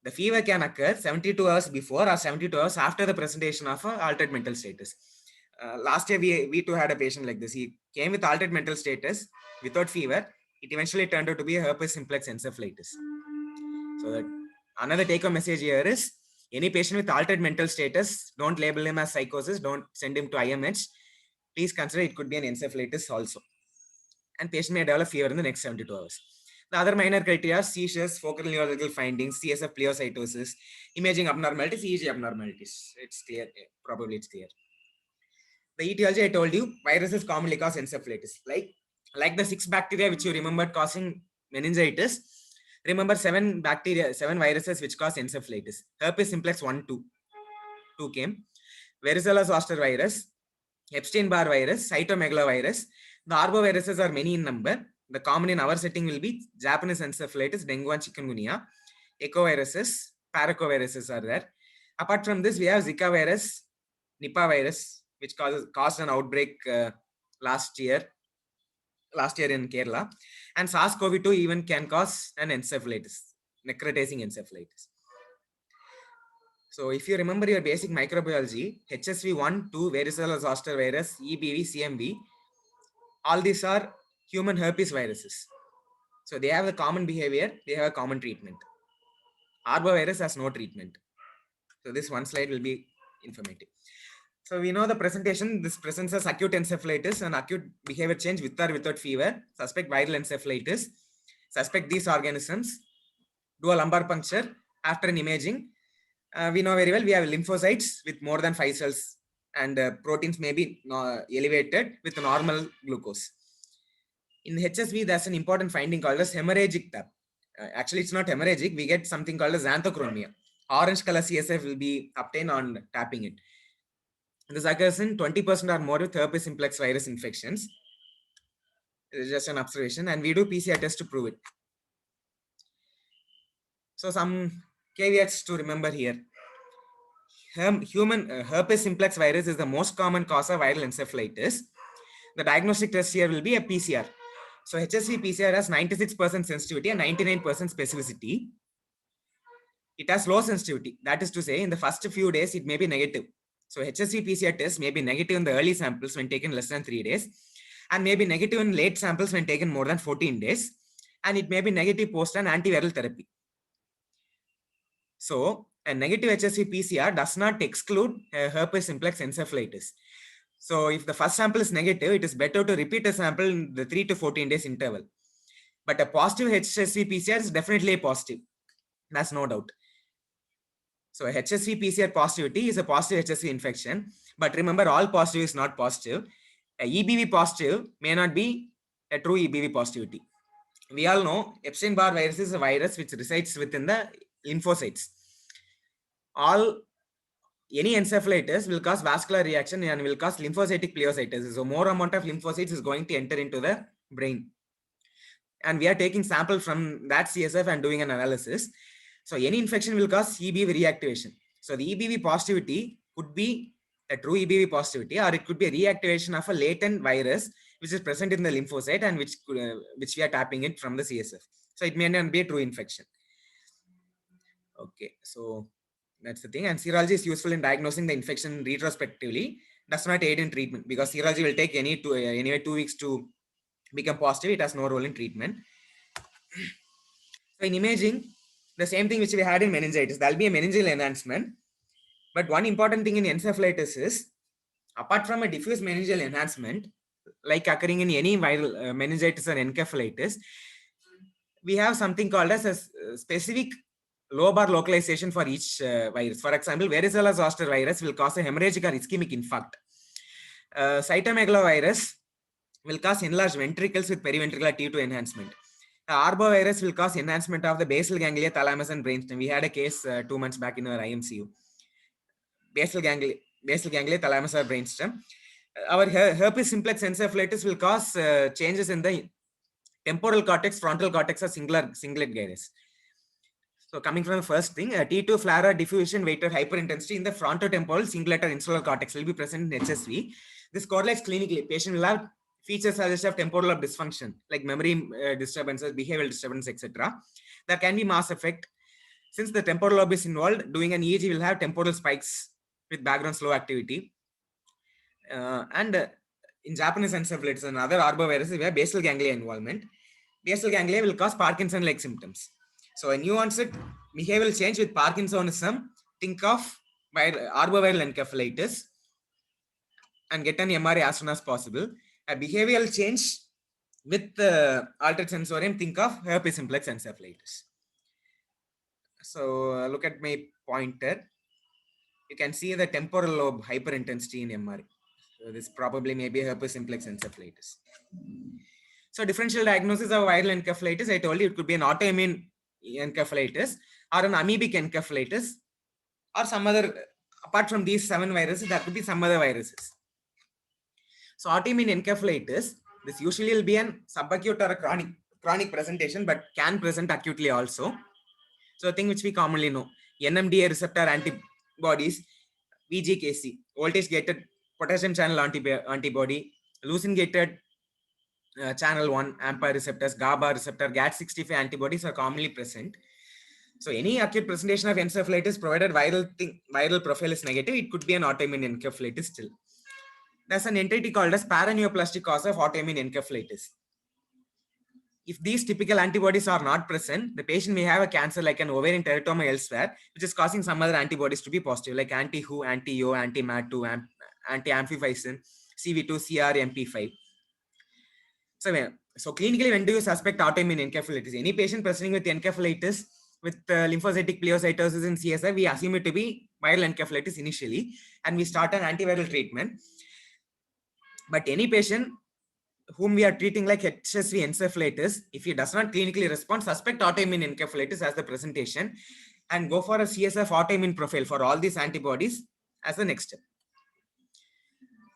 The fever can occur 72 hours before or 72 hours after the presentation of altered mental status. Last year, we too had a patient like this. He came with altered mental status without fever. It eventually turned out to be a herpes simplex encephalitis. So that another take-home message here is, any patient with altered mental status, don't label him as psychosis, don't send him to IMH. Please consider it could be an encephalitis also. And patient may develop fever in the next 72 hours. The other minor criteria are seizures, focal neurological findings, CSF pleocytosis, imaging abnormalities, EEG abnormalities. It's clear, probably it's clear. The etiology I told you, viruses commonly cause encephalitis. Like the 6 bacteria which you remembered causing meningitis, remember 7 viruses which cause encephalitis. Herpes simplex 1, 2 came. Varicella zoster virus, Epstein-Barr virus, cytomegalovirus. The arboviruses are many in number. The common in our setting will be Japanese encephalitis, dengue and chikungunya. Ecoviruses, paracoviruses are there. Apart from this, we have Zika virus, Nipah virus, which caused an outbreak last year in Kerala. And SARS-CoV-2 even can cause an encephalitis, necrotizing encephalitis. So if you remember your basic microbiology, HSV1, 2, varicella zoster virus, EBV, CMV, all these are human herpes viruses. So they have a common behavior, they have a common treatment. Arbovirus has no treatment. So this one slide will be informative. So we know the presentation, this presents as acute encephalitis and acute behavior change with or without fever. Suspect viral encephalitis. Suspect these organisms. Do a lumbar puncture after an imaging. We know very well we have lymphocytes with more than 5 cells, and proteins may be elevated with normal glucose. In HSV, there's an important finding called as hemorrhagic tap. Actually, it's not hemorrhagic. We get something called as xanthochromia. Orange color CSF will be obtained on tapping it. This occurs in 20% or more with herpes simplex virus infections. It's just an observation, and we do PCR test to prove it. So some caveats to remember here. Human herpes simplex virus is the most common cause of viral encephalitis. the diagnostic test here will be a PCR. So HSV PCR has 96% sensitivity and 99% specificity. It has low sensitivity. That is to say, in the first few days, it may be negative. So HSV PCR test may be negative in the early samples when taken less than 3 days, and may be negative in late samples when taken more than 14 days, and it may be negative post an antiviral therapy. So a negative HSV PCR does not exclude herpes simplex encephalitis. So if the first sample is negative, it is better to repeat a sample in the 3 to 14 days interval. But a positive HSV PCR is definitely a positive. That's no doubt. So HSV PCR positivity is a positive HSV infection. But remember, all positive is not positive. A EBV positive may not be a true EBV positivity. We all know Epstein-Barr virus is a virus which resides within the lymphocytes. Any encephalitis will cause vascular reaction and will cause lymphocytic pleocytosis. So more amount of lymphocytes is going to enter into the brain. And we are taking sample from that CSF and doing an analysis. So any infection will cause EBV reactivation. So the EBV positivity could be a true EBV positivity, or it could be a reactivation of a latent virus which is present in the lymphocyte and which we are tapping it from the CSF. So it may not be a true infection. Okay, so that's the thing. And serology is useful in diagnosing the infection retrospectively. Does not aid in treatment because serology will take anyway 2 weeks to become positive. It has no role in treatment. So in imaging, the same thing which we had in meningitis, there will be a meningeal enhancement. But one important thing in encephalitis is, apart from a diffuse meningeal enhancement, like occurring in any viral meningitis or encephalitis, we have something called as a specific lobar localization for each virus. For example, varicella zoster virus will cause a hemorrhagic or ischemic infarct. Cytomegalovirus will cause enlarged ventricles with periventricular T2 enhancement. Arbovirus will cause enhancement of the basal ganglia, thalamus, and brainstem. We had a case 2 months back in our IMCU. Basal ganglia, thalamus, or brainstem. Our herpes simplex encephalitis will cause changes in the temporal cortex, frontal cortex, or cingulate gyrus. So coming from the first thing, T2 flare diffusion weighted hyperintensity in the frontotemporal, cingulate, or insular cortex will be present in HSV. This correlates clinically. Patient will have features such as temporal lobe dysfunction, like memory disturbances, behavioral disturbance, etc. There can be mass effect. Since the temporal lobe is involved, doing an EEG will have temporal spikes with background slow activity. In Japanese encephalitis and other arboviruses, we have basal ganglia involvement. Basal ganglia will cause Parkinson-like symptoms. So a new onset behavioral change with Parkinsonism, think of arboviral encephalitis and get an MRI as soon as possible. A behavioral change with altered sensorium, think of herpes simplex encephalitis. So look at my pointer. You can see the temporal lobe hyperintensity in MRI. So this probably may be herpes simplex encephalitis. So differential diagnosis of viral encephalitis, I told you it could be an autoimmune encephalitis or an amoebic encephalitis or some other, apart from these 7 viruses, there could be some other viruses. So autoimmune encephalitis, this usually will be an subacute or a chronic presentation, but can present acutely also. So a thing which we commonly know, NMDA receptor antibodies, VGKC, voltage gated potassium channel antibody, leucine gated channel 1 AMPA receptors, GABA receptor, GAT65 antibodies are commonly present. So any acute presentation of encephalitis, provided viral profile is negative, it could be an autoimmune encephalitis still. There's an entity called as paraneoplastic cause of autoimmune encephalitis. If these typical antibodies are not present, the patient may have a cancer like an ovarian teratoma elsewhere, which is causing some other antibodies to be positive, like anti-HU, anti-YO, anti-MAT2, anti-amphiphyssin, CV2, CRMP5. So clinically, when do you suspect autoimmune encephalitis? Any patient presenting with encephalitis with lymphocytic pleocytosis in CSF, we assume it to be viral encephalitis initially, and we start an antiviral treatment. But any patient whom we are treating like HSV encephalitis, if he does not clinically respond, suspect autoimmune encephalitis as the presentation and go for a CSF autoimmune profile for all these antibodies as the next step.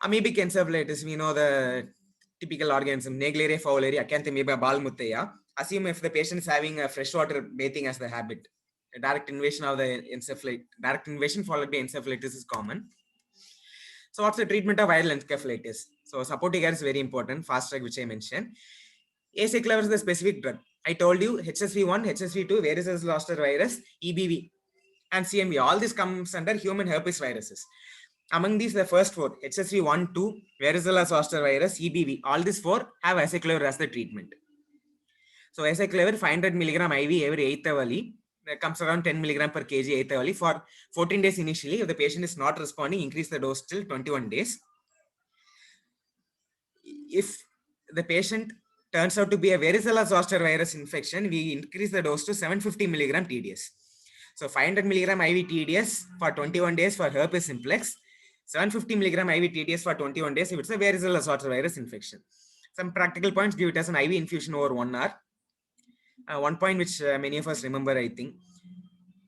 Amoebic encephalitis, we know the typical organism, Naegleria fowleri, Acanthamoeba balmuthea. Assume if the patient is having a freshwater bathing as the habit, a direct invasion of the direct invasion followed by encephalitis is common. So what's the treatment of viral encephalitis? So supporting care is very important. Fast track, which I mentioned. Acyclovir is the specific drug. I told you HSV1, HSV2, varicella zoster virus, EBV, and CMV. All this comes under human herpes viruses. Among these, the first four, HSV1, 2, varicella zoster virus, EBV, all these four have acyclovir as the treatment. So acyclovir 500 milligram IV every 8th hourly. That comes around 10 milligram per kg 8th hourly for 14 days initially. If the patient is not responding, increase the dose till 21 days. If the patient turns out to be a varicella zoster virus infection, we increase the dose to 750 milligram TDS. So 500 milligram IV TDS for 21 days for herpes simplex, 750 milligram IV TDS for 21 days if it's a varicella zoster virus infection. Some practical points: give it as an IV infusion over 1 hour. One point which many of us remember, I think,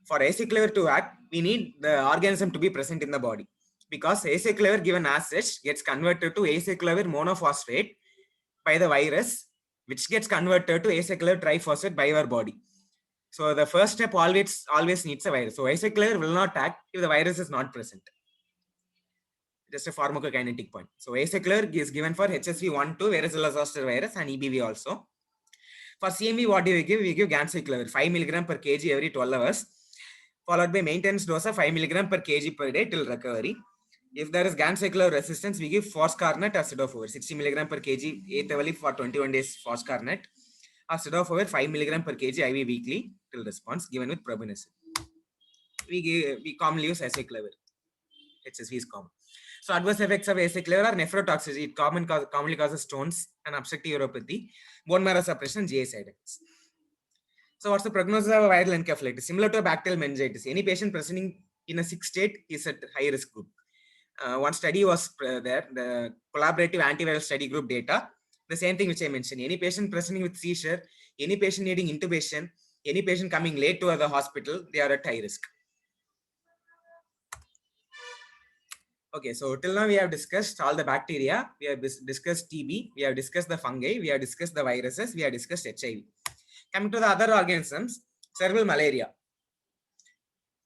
for acyclovir to act, we need the organism to be present in the body, because acyclovir given as such gets converted to acyclovir monophosphate by the virus, which gets converted to acyclovir triphosphate by our body. So the first step always needs a virus. So acyclovir will not act if the virus is not present. Just a pharmacokinetic point. So acyclovir is given for HSV1, 2, varicella zoster virus, and EBV also. For CMV, what do we give? We give ganciclovir 5 mg per kg every 12 hours, followed by maintenance dose of 5 mg per kg per day till recovery. If there is ganciclovir resistance, we give foscarnet or cidofovir 60 mg per kg 8th hourly for 21 days foscarnet, or cidofovir 5 mg per kg IV weekly till response, given with probenecid. We commonly use acyclovir. HSV is common. So adverse effects of acyclovir are nephrotoxicity. It commonly causes stones and obstructive uropathy, bone marrow suppression, GI side effects. So what's the prognosis of a viral encephalitis? Similar to a bacterial meningitis, any patient presenting in a sick state is at high risk group. One study was there, the collaborative antiviral study group data. The same thing which I mentioned. Any patient presenting with seizure, any patient needing intubation, any patient coming late to the hospital, they are at high risk. Okay, so till now we have discussed all the bacteria, we have discussed TB, we have discussed the fungi, we have discussed the viruses, we have discussed HIV. Coming to the other organisms, cerebral malaria.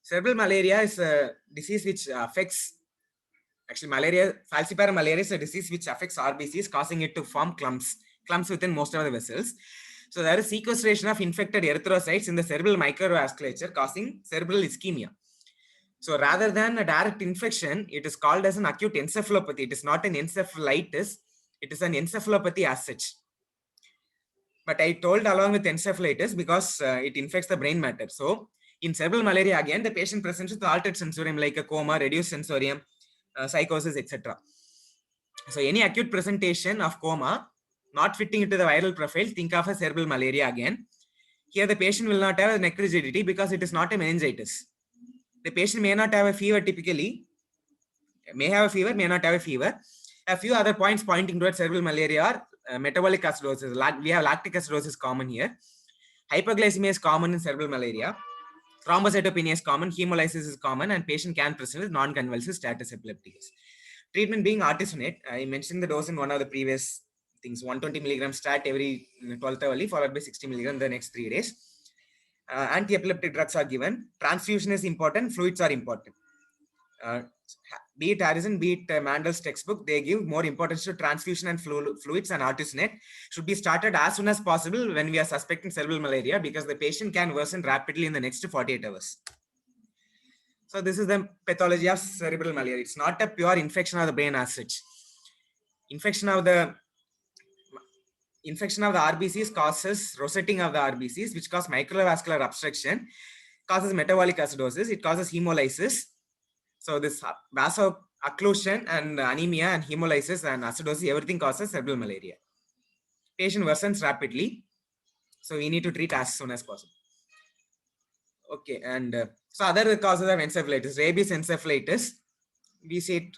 Cerebral malaria is a disease which affects, actually falciparum malaria is a disease which affects RBCs, causing it to form clumps within most of the vessels. So there is sequestration of infected erythrocytes in the cerebral microvasculature, causing cerebral ischemia. So rather than a direct infection, it is called as an acute encephalopathy. It is not an encephalitis, it is an encephalopathy as such. But I told along with encephalitis because it infects the brain matter. So in cerebral malaria, again, the patient presents with altered sensorium like a coma, reduced sensorium, psychosis, etc. So any acute presentation of coma not fitting into the viral profile, think of a cerebral malaria again. Here the patient will not have a neck rigidity because it is not a meningitis. The patient may not have a fever typically, may have a fever, may not have a fever. A few other points pointing towards cerebral malaria are metabolic acidosis. We have lactic acidosis common here. Hyperglycemia is common in cerebral malaria. Thrombocytopenia is common, hemolysis is common, and patient can present with non-convulsive status epilepticus. Treatment being artesunate. I mentioned the dose in one of the previous things, 120 milligram stat every 12th hourly, followed by 60 milligram the next 3 days. Anti-epileptic drugs are given. Transfusion is important, fluids are important. Be it Harrison, be it Mandel's textbook, they give more importance to transfusion and fluids, and artesunate should be started as soon as possible when we are suspecting cerebral malaria, because the patient can worsen rapidly in the next 48 hours. So this is the pathology of cerebral malaria. It's not a pure infection of the brain as such. Infection of the RBCs causes rosetting of the RBCs, which cause microvascular obstruction, causes metabolic acidosis, it causes hemolysis. So this vaso-occlusion and anemia and hemolysis and acidosis, everything causes cerebral malaria. Patient worsens rapidly, so we need to treat as soon as possible. Okay, and so other causes of encephalitis, rabies encephalitis, we see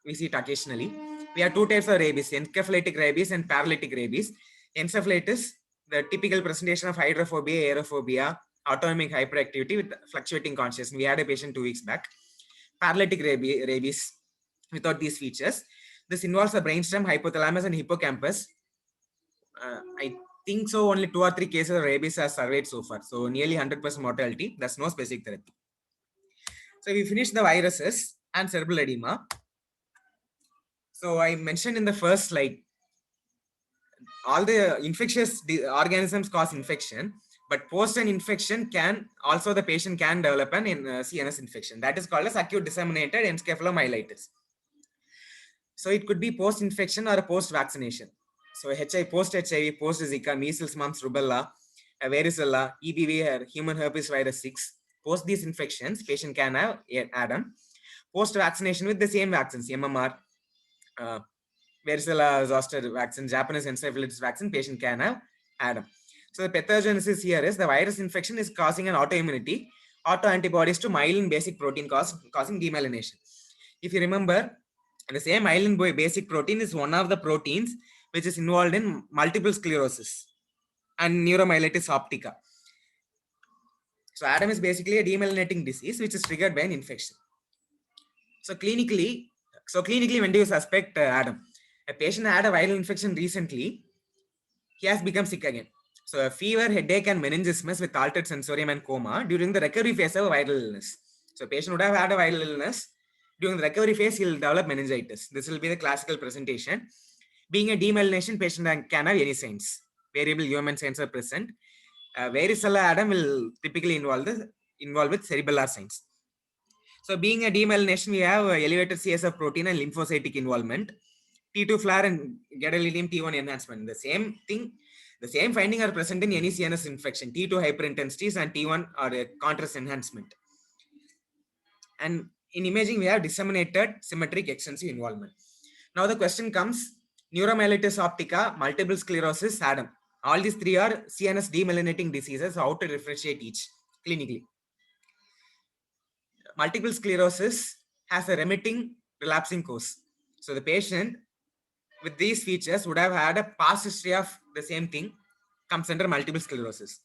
it occasionally. We have two types of rabies, encephalitic rabies and paralytic rabies. Encephalitis, the typical presentation of hydrophobia, aerophobia, autonomic hyperactivity with fluctuating consciousness. We had a patient 2 weeks back. Paralytic rabies without these features. This involves the brainstem, hypothalamus, and hippocampus. I think so only 2 or 3 cases of rabies are surveyed so far. So nearly 100% mortality. There's no specific therapy. So we finished the viruses and cerebral edema. So I mentioned in the first slide, all the infectious organisms cause infection, but post an infection can also the patient can develop an CNS infection. That is called as acute disseminated encephalomyelitis. So it could be post infection or a post vaccination. So HIV, post HIV, post Zika, measles, mumps, rubella, varicella, EBV, or human herpes virus 6. Post these infections, patient can have ADEM. Post vaccination with the same vaccines, MMR, varicella zoster vaccine, Japanese encephalitis vaccine, patient can have ADEM. So the pathogenesis here is the virus infection is causing an autoimmunity, autoantibodies to myelin basic protein causing demyelination. If you remember, the same myelin basic protein is one of the proteins which is involved in multiple sclerosis and neuromyelitis optica. So ADEM is basically a demyelinating disease which is triggered by an infection. So clinically, when do you suspect ADEM? A patient had a viral infection recently, he has become sick again. So a fever, headache, and meningismus with altered sensorium and coma during the recovery phase of a viral illness. So a patient would have had a viral illness. During the recovery phase, he'll develop meningitis. This will be the classical presentation. Being a demyelination, patient can have any signs. Variable human signs are present. Varicella ADEM will typically involve with cerebellar signs. So being a demyelination, we have elevated CSF protein and lymphocytic involvement. T2 flare and gadolinium T1 enhancement. The same thing, the same finding are present in any CNS infection. T2 hyperintensities and T1 are a contrast enhancement. And in imaging, we have disseminated symmetric extensive involvement. Now the question comes, neuromyelitis optica, multiple sclerosis, ADEM. All these three are CNS demyelinating diseases. How to differentiate each clinically? Multiple sclerosis has a remitting relapsing course. So the patient with these features would have had a past history of the same thing, comes under multiple sclerosis.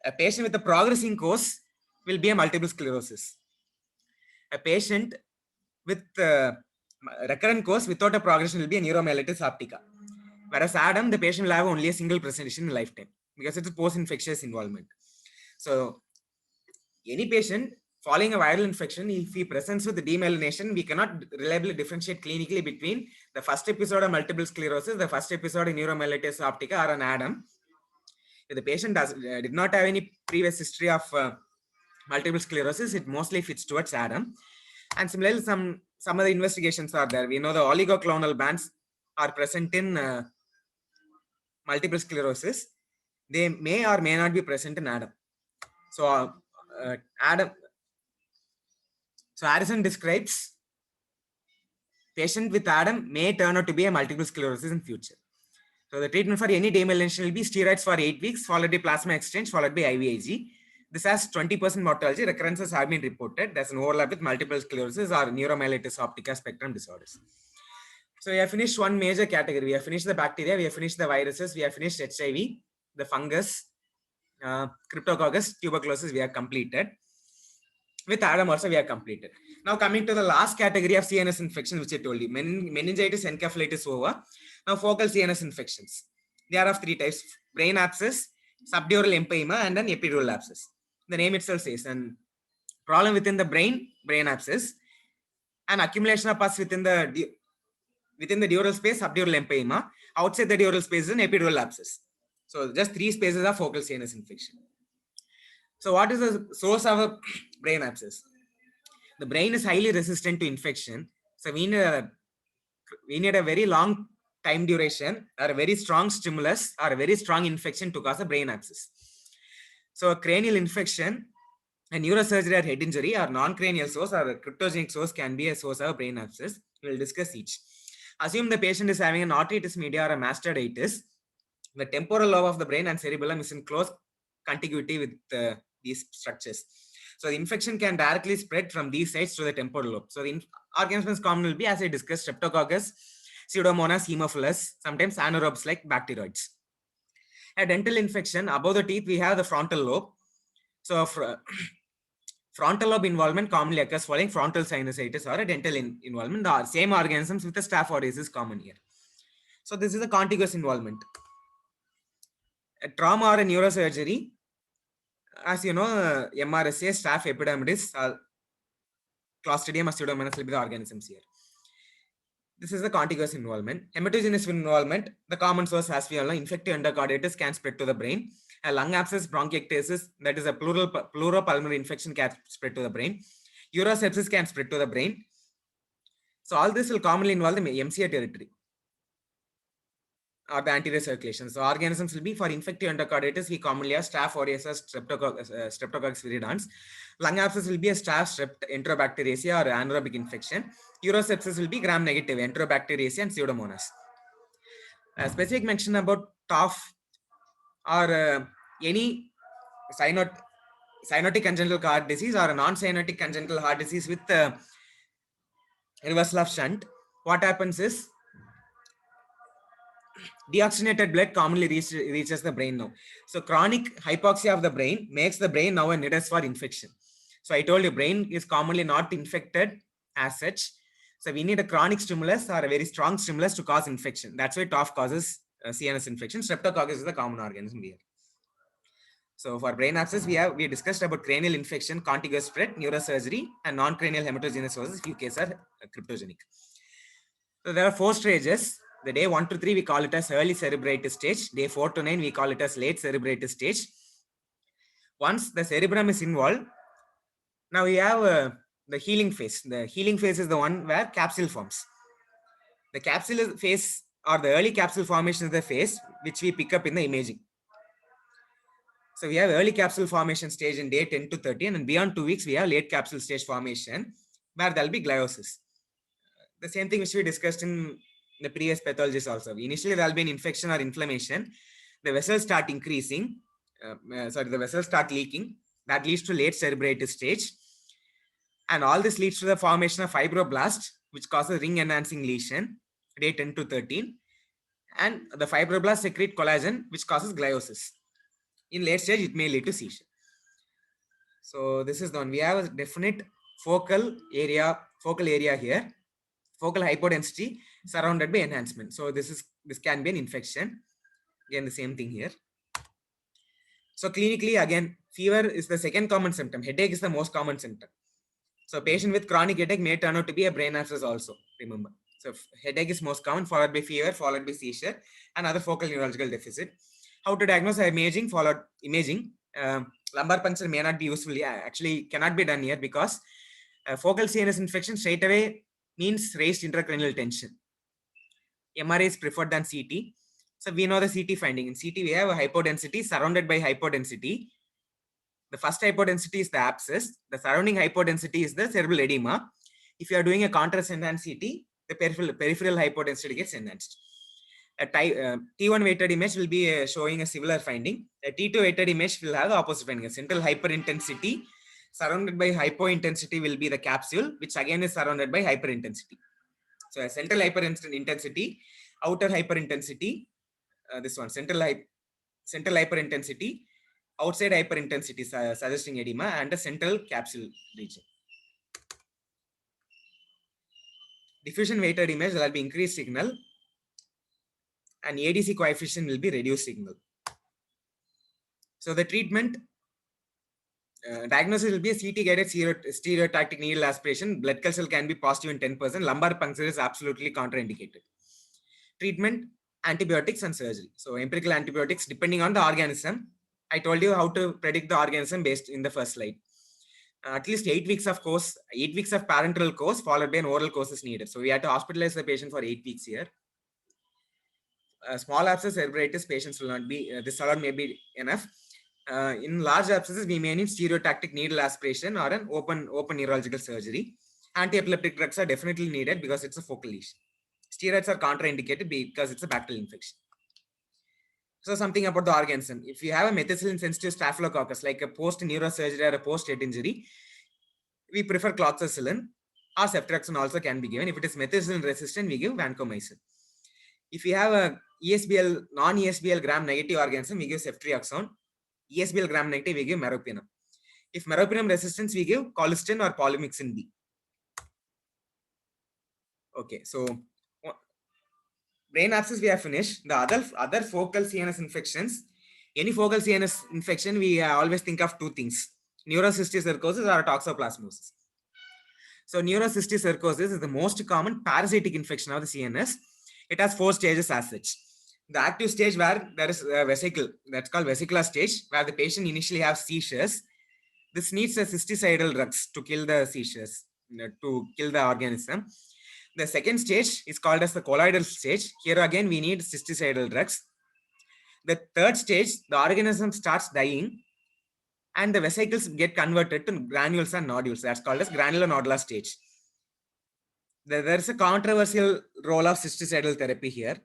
A patient with a progressing course will be a multiple sclerosis. A patient with recurrent course without a progression will be a neuromyelitis optica. Whereas ADEM, the patient will have only a single presentation in lifetime because it's a post-infectious involvement. So any patient following a viral infection, if he presents with the demyelination, we cannot reliably differentiate clinically between the first episode of multiple sclerosis, the first episode of neuromyelitis optica, or an ADEM. If the patient did not have any previous history of multiple sclerosis, it mostly fits towards ADEM. And similarly, some other investigations are there. We know the oligoclonal bands are present in multiple sclerosis. They may or may not be present in ADEM. So ADEM. So Harrison describes patient with ADEM may turn out to be a multiple sclerosis in future. So the treatment for any demyelination will be steroids for 8 weeks, followed by plasma exchange, followed by IVIG. This has 20% mortality. Recurrences have been reported. There's an overlap with multiple sclerosis or neuromyelitis optica spectrum disorders. So we have finished one major category. We have finished the bacteria, we have finished the viruses, we have finished HIV, the fungus, cryptococcus, tuberculosis, we have completed. With ADEM also we have completed. Now coming to the last category of CNS infection, which I told you, meningitis, encephalitis over. Now focal CNS infections. They are of three types: brain abscess, subdural empyema, and an epidural abscess. The name itself says, and problem within the brain abscess, and accumulation of pus within the dural space, subdural empyema. Outside the dural space is an epidural abscess. So just three spaces of focal CNS infection. So what is the source of a brain abscess? The brain is highly resistant to infection. So we need a very long time duration or a very strong stimulus or a very strong infection to cause a brain abscess. So a cranial infection, a neurosurgery or head injury, or non-cranial source or a cryptogenic source can be a source of a brain abscess. We will discuss each. Assume the patient is having an otitis media or a mastoiditis. The temporal lobe of the brain and cerebellum is in close contiguity with these structures. So the infection can directly spread from these sites to the temporal lobe. So the organisms common will be, as I discussed, Streptococcus, Pseudomonas, Haemophilus, sometimes anaerobes like bacteroids. A dental infection, above the teeth, we have the frontal lobe. So frontal lobe involvement commonly occurs following frontal sinusitis or a dental involvement. The same organisms with the staph aureus is common here. So this is a contiguous involvement. A trauma or a neurosurgery, as you know, MRSA, staph epidermidis, Clostridium or Pseudomonas will be the organisms here. This is the contiguous involvement. Hematogenous involvement, the common source, as we all know, infective endocarditis can spread to the brain. A lung abscess, bronchiectasis, that is a pleuropulmonary infection, can spread to the brain. Urosepsis can spread to the brain. So all this will commonly involve the MCA territory or the anterior circulation. So organisms will be, for infective endocarditis, we commonly have Staph aureus, Streptococcus viridans. Lung abscess will be a Staph Strep Enterobacteriaceae or anaerobic infection. Urosepsis will be gram-negative Enterobacteriaceae and Pseudomonas. A specific mention about TOF or any cyanotic congenital heart disease or a non-cyanotic congenital heart disease with reversal of shunt. What happens is, deoxygenated blood commonly reaches the brain now. So chronic hypoxia of the brain makes the brain now a nidus for infection. So I told you, brain is commonly not infected as such. So we need a chronic stimulus or a very strong stimulus to cause infection. That's why TOF causes CNS infection. Streptococcus is the common organism here. So for brain abscess, we discussed about cranial infection, contiguous spread, neurosurgery, and non-cranial hematogenous. Few cases are cryptogenic. So there are 4 stages. The day 1 to 3, we call it as early cerebritis stage. Day 4 to 9, we call it as late cerebritis stage. Once the cerebrum is involved, now we have the healing phase. The healing phase is the one where capsule forms. The capsule phase or the early capsule formation is the phase which we pick up in the imaging. So we have early capsule formation stage in day 10 to 13, and beyond 2 weeks, we have late capsule stage formation where there will be gliosis. The same thing which we discussed in the previous pathologies also. Initially, there will be an infection or inflammation. The vessels start increasing. The vessels start leaking. That leads to late cerebritis stage. And all this leads to the formation of fibroblast, which causes ring enhancing lesion, day 10 to 13. And the fibroblast secrete collagen, which causes gliosis. In late stage, it may lead to seizure. So this is the one. We have a definite focal area here. Focal hypodensity surrounded by enhancement. So this can be an infection. Again, the same thing here. So clinically, again, fever is the second common symptom. Headache is the most common symptom. So patient with chronic headache may turn out to be a brain abscess also, remember. So headache is most common, followed by fever, followed by seizure, and other focal neurological deficit. How to diagnose? Imaging, followed imaging. Lumbar puncture may not be useful. Yeah, actually cannot be done here because focal CNS infection straight away means raised intracranial tension. MRI is preferred than CT. So we know the CT finding. In CT, we have a hypodensity surrounded by hypodensity. The first hypodensity is the abscess. The surrounding hypodensity is the cerebral edema. If you are doing a contrast enhanced CT, the peripheral hypodensity gets enhanced. A T1 weighted image will be showing a similar finding. A T2 weighted image will have the opposite finding. A central hyperintensity surrounded by hypointensity will be the capsule, which again is surrounded by hyperintensity. So a central hyperintensity, outer hyperintensity, this one, central hyperintensity, outside hyperintensity suggesting edema, and a central capsule region. Diffusion weighted image, there will be increased signal, and ADC coefficient will be reduced signal. So the treatment diagnosis will be a CT guided stereotactic needle aspiration. Blood culture can be positive in 10%. Lumbar puncture is absolutely contraindicated. Treatment, antibiotics and surgery. So empirical antibiotics depending on the organism. I told you how to predict the organism based in the first slide. At least 8 weeks of course, 8 weeks of parenteral course followed by an oral course is needed. So we had to hospitalize the patient for 8 weeks here. Small abscess cerebritis patients will not be, this alone may be enough. In large abscesses, we may need stereotactic needle aspiration or an open neurological surgery. Anti-epileptic drugs are definitely needed because it's a focal lesion. Steroids are contraindicated because it's a bacterial infection. So something about the organism. If you have a methicillin-sensitive staphylococcus, like a post-neurosurgery or a post-head injury, we prefer cloxacillin, or ceftriaxone also can be given. If it is methicillin-resistant, we give vancomycin. If you have a ESBL, non-ESBL gram-negative organism, we give ceftriaxone. ESBL gram-negative, we give meropenem. If meropenem resistance, we give colistin or polymyxin B. Okay, so brain abscess we have finished. The other focal CNS infections, any focal CNS infection, we always think of two things: neurocystic cirrhosis or toxoplasmosis. So neurocysticercosis is the most common parasitic infection of the CNS. It has 4 stages as such. The active stage where there is a vesicle, that's called vesicular stage, where the patient initially has seizures. This needs a cysticidal drugs to kill the seizures, to kill the organism. The second stage is called as the colloidal stage. Here again, we need cysticidal drugs. The third stage, the organism starts dying and the vesicles get converted to granules and nodules. That's called as granular nodular stage. There's a controversial role of cysticidal therapy here.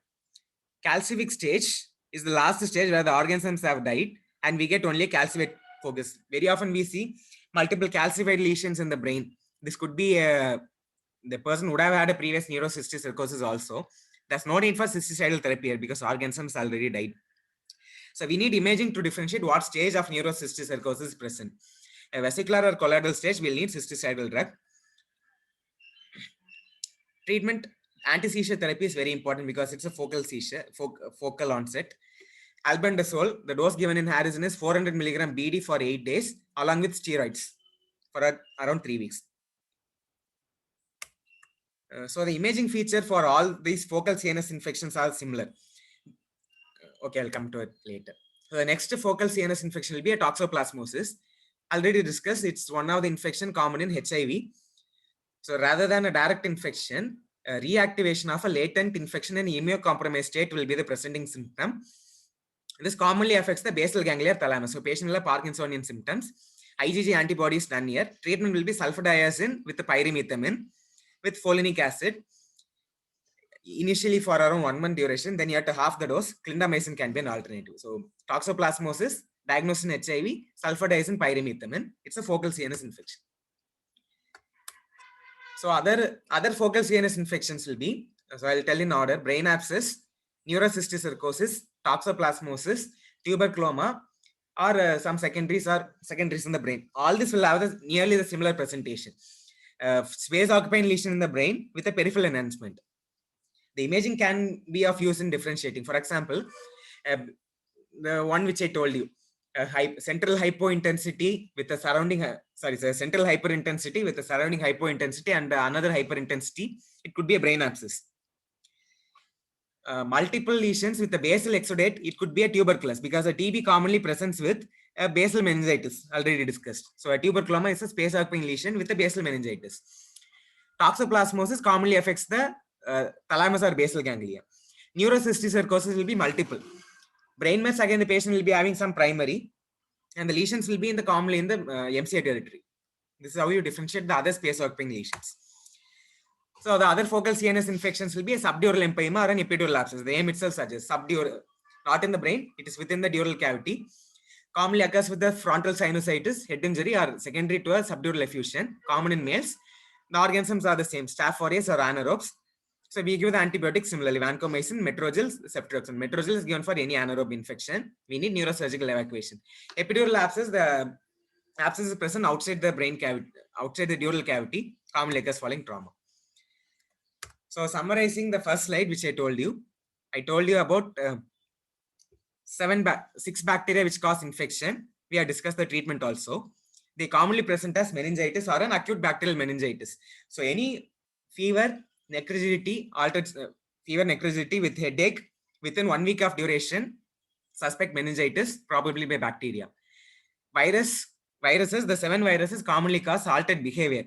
Calcific stage is the last stage where the organisms have died and we get only calcified focus. Very often we see multiple calcified lesions in the brain. This could be the person would have had a previous neurocysticercosis also. There's no need for cysticidal therapy here because organisms already died. So we need imaging to differentiate what stage of neurocysticercosis is present. A vesicular or colloidal stage will need cysticidal drug. Treatment, anti-seizure therapy is very important because it's a focal seizure, focal onset. Albendazole, the dose given in Harrison is 400 milligram BD for 8 days along with steroids for around 3 weeks. So the imaging feature for all these focal CNS infections are similar. Okay, I'll come to it later. So the next focal CNS infection will be a toxoplasmosis. Already discussed, it's one of the infection common in HIV. So rather than a direct infection, a reactivation of a latent infection in immunocompromised state will be the presenting symptom. This commonly affects the basal ganglia thalamus. So patient will have Parkinsonian symptoms. IgG antibodies done here. Treatment will be sulfadiazine with the pyrimethamine with folinic acid. Initially for around 1 month duration, then you have to half the dose. Clindamycin can be an alternative. So toxoplasmosis, diagnosed in HIV, sulfadiazine, pyrimethamine. It's a focal CNS infection. So other focal CNS infections will be, so I'll tell in order: brain abscess, neurocysticercosis, toxoplasmosis, tuberculoma, or some secondaries in the brain. All this will have nearly the similar presentation. Space occupying lesion in the brain with a peripheral enhancement. The imaging can be of use in differentiating. For example, the one which I told you, central hypointensity with the surrounding, central hyperintensity with the surrounding hypointensity and another hyperintensity. It could be a brain abscess. Multiple lesions with the basal exudate, it could be a tuberculosis because a TB commonly presents with a basal meningitis, already discussed. So a tuberculoma is a space occupying lesion with a basal meningitis. Toxoplasmosis commonly affects the thalamus or basal ganglia. Neurocysticercosis will be multiple. Brain mets, again, the patient will be having some primary, and the lesions will be in the commonly in the MCI territory. This is how you differentiate the other space occupying lesions. So the other focal CNS infections will be a subdural empyema or an epidural abscess. The name itself suggests subdural, not in the brain, it is within the dural cavity. Commonly occurs with the frontal sinusitis, head injury, or secondary to a subdural effusion, common in males. The organisms are the same, Staph aureus or anaerobes. So we give the antibiotics similarly, vancomycin, metrogyl, ceftriaxone. Metrogyl is given for any anaerobe infection. We need neurosurgical evacuation. Epidural abscess, the abscess is present outside the brain cavity, outside the dural cavity, commonly occurs following trauma. So summarizing the first slide, which I told you about 6 bacteria which cause infection. We have discussed the treatment also. They commonly present as meningitis or an acute bacterial meningitis. So any fever, necrosity, altered fever, necrosity with headache within 1 week of duration, suspect meningitis, probably by bacteria. Viruses, the 7 viruses commonly cause altered behavior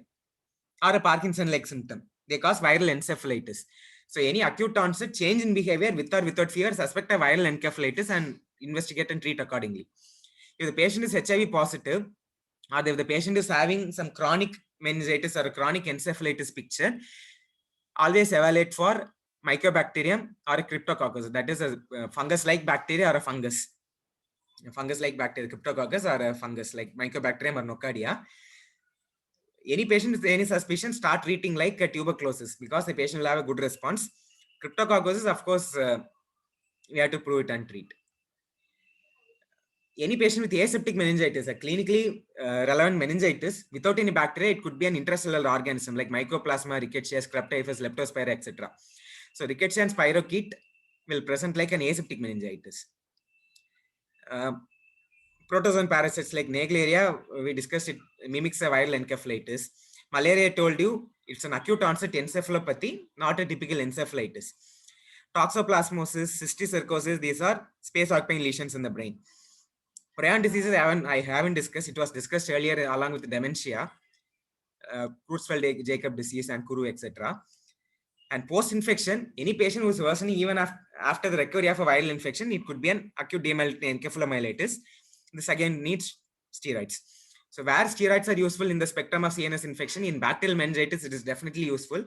or a Parkinson-like symptom. They cause viral encephalitis. So any acute onset change in behavior with or without fever, suspect a viral encephalitis and investigate and treat accordingly. If the patient is HIV positive, or if the patient is having some chronic meningitis or a chronic encephalitis picture, always evaluate for Mycobacterium or a Cryptococcus. That is a fungus-like bacteria or a fungus. A fungus-like bacteria, Cryptococcus, or a fungus like Mycobacterium or Nocardia. Any patient with any suspicion, start treating like a tuberculosis because the patient will have a good response. Cryptococcus, of course, we have to prove it and treat. Any patient with aseptic meningitis, a clinically relevant meningitis without any bacteria, it could be an intracellular organism like Mycoplasma, Rickettsia, Streptotyphus, Leptospira, etc. So Rickettsia and spirochete will present like an aseptic meningitis. Protozoan parasites like Naegleria, we discussed it, mimics a viral encephalitis. Malaria, I told you, it's an acute onset encephalopathy, not a typical encephalitis. Toxoplasmosis, cysticercosis, these are space occupying lesions in the brain. Prion diseases I haven't discussed. It was discussed earlier along with dementia, Creutzfeldt-Jakob disease and Kuru, etc. And post-infection, any patient who is worsening even after the recovery of a viral infection, it could be an acute encephalomyelitis. This again needs steroids. So where steroids are useful in the spectrum of CNS infection, in bacterial meningitis, it is definitely useful.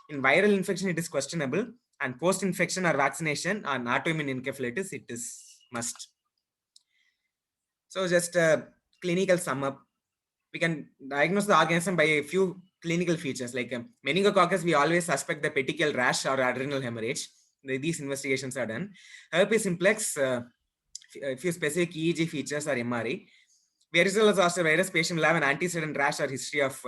In viral infection, it is questionable. And post-infection or vaccination on autoimmune encephalitis, it is must. So just a clinical sum up. We can diagnose the organism by a few clinical features like meningococcus. We always suspect the petechial rash or adrenal hemorrhage. These investigations are done. Herpes simplex, a few specific EEG features or MRI. Varicella zoster virus, patient will have an antecedent rash or history of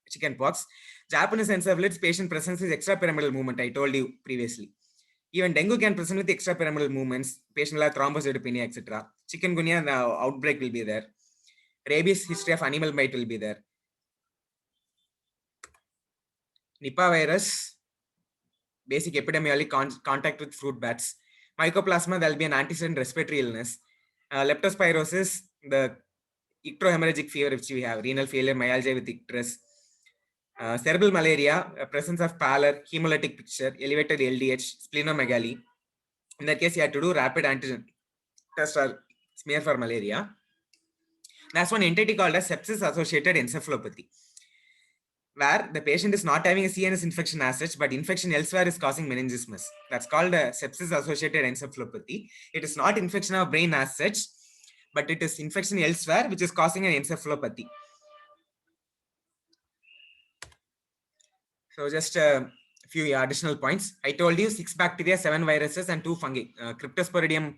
chickenpox. Japanese encephalitis, patient presents with extrapyramidal movement. I told you previously. Even dengue can present with extrapyramidal movements. Patient will have thrombocytopenia, etc. Chikungunya, the outbreak will be there. Rabies, history of animal bite will be there. Nipah virus, basic epidemiology, contact with fruit bats. Mycoplasma, there will be an antecedent respiratory illness. Leptospirosis, the icterohemorrhagic fever which we have, renal failure, myalgia with icterus. Cerebral malaria, presence of pallor, hemolytic picture, elevated LDH, splenomegaly. In that case, you have to do rapid antigen test or smear for malaria. That's one entity called as sepsis-associated encephalopathy, where the patient is not having a CNS infection as such, but infection elsewhere is causing meningismus. That's called a sepsis-associated encephalopathy. It is not infection of brain as such, but it is infection elsewhere which is causing an encephalopathy. So just a few additional points. I told you 6 bacteria, 7 viruses, and 2 fungi. Cryptosporidium,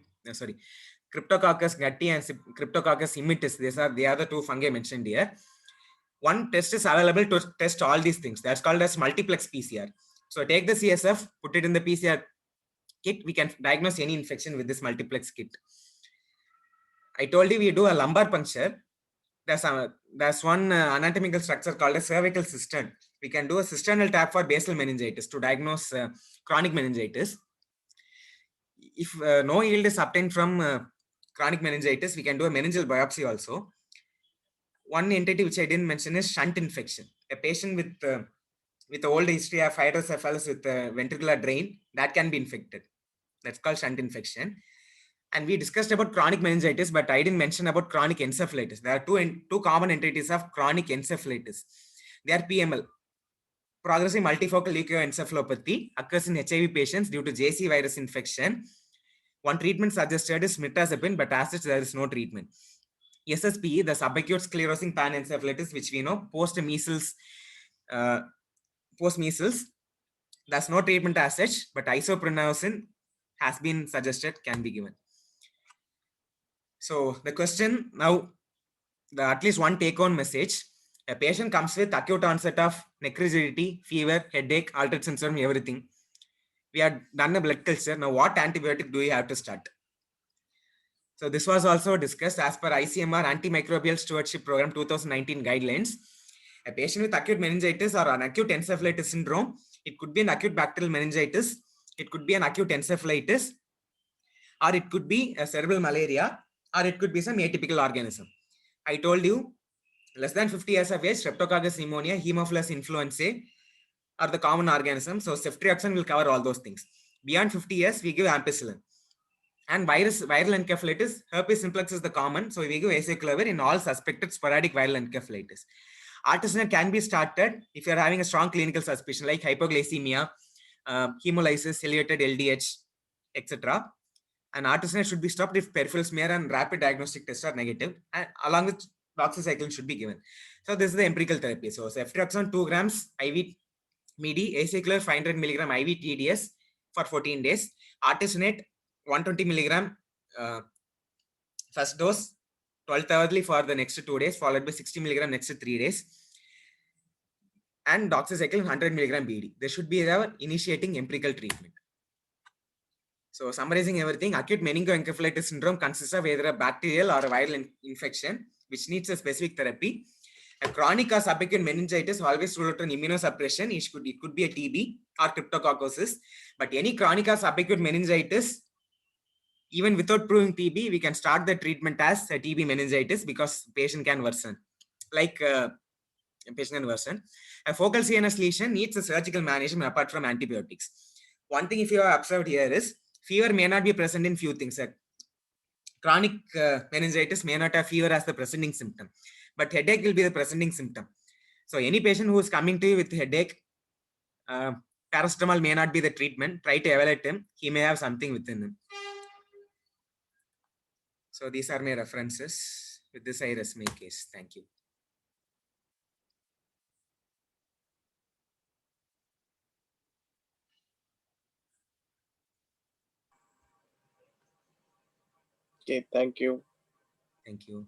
Cryptococcus gutti and Cryptococcus immitis. They are the 2 fungi mentioned here. One test is available to test all these things. That's called as multiplex PCR. So take the CSF, put it in the PCR kit. We can diagnose any infection with this multiplex kit. I told you we do a lumbar puncture. There's one anatomical structure called a cervical cistern. We can do a cisternal tap for basal meningitis to diagnose chronic meningitis. If no yield is obtained from chronic meningitis, we can do a meningeal biopsy also. One entity which I didn't mention is shunt infection. A patient with the old history of hydrocephalus with ventricular drain, that can be infected. That's called shunt infection. And we discussed about chronic meningitis, but I didn't mention about chronic encephalitis. There are two common entities of chronic encephalitis. They are PML, progressive multifocal leukoencephalopathy, occurs in HIV patients due to JC virus infection. One treatment suggested is mirtazapine, but as such there is no treatment. SSPE, the subacute sclerosing panencephalitis, which we know post-measles, there's no treatment as such, but isoprenosin has been suggested, can be given. So the question now, at least one take-home message: a patient comes with acute onset of neck rigidity, fever, headache, altered sensorium, everything. We have done a blood culture. Now, what antibiotic do we have to start? So this was also discussed as per ICMR Antimicrobial Stewardship Program 2019 guidelines. A patient with acute meningitis or an acute encephalitis syndrome, it could be an acute bacterial meningitis, it could be an acute encephalitis, or it could be a cerebral malaria, or it could be some atypical organism. I told you, less than 50 years of age, Streptococcus pneumonia, Haemophilus influenzae are the common organisms. So ceftriaxone will cover all those things. Beyond 50 years, we give ampicillin. And viral encephalitis, herpes simplex is the common. So we give acyclovir in all suspected sporadic viral encephalitis. Artesunate can be started if you're having a strong clinical suspicion like hypoglycemia, hemolysis, elevated LDH, etc. And artesunate should be stopped if peripheral smear and rapid diagnostic tests are negative, and along with doxycycline should be given. So this is the empirical therapy. So ceftriaxone 2 grams IV MIDI, acyclovir 500 milligram IV TDS for 14 days, artesunate 120 milligram first dose, 12th hourly for the next 2 days, followed by 60 milligram next 3 days, and doxycycline 100 milligram BD. There should be our initiating empirical treatment. So summarizing everything, acute meningoencephalitis syndrome consists of either a bacterial or a viral infection which needs a specific therapy. A chronic or subacute meningitis always ruled out on immunosuppression. It could be a TB or cryptococcosis. But any chronic or subacute meningitis, even without proving TB, we can start the treatment as a TB meningitis because patient can worsen. Like patient can worsen. A focal CNS lesion needs a surgical management apart from antibiotics. One thing if you have observed here is fever may not be present in few things. Chronic meningitis may not have fever as the presenting symptom, but headache will be the presenting symptom. So any patient who is coming to you with headache, paracetamol may not be the treatment. Try to evaluate him. He may have something within him. So these are my references. With this, I rest my case. Thank you. Okay, thank you. Thank you.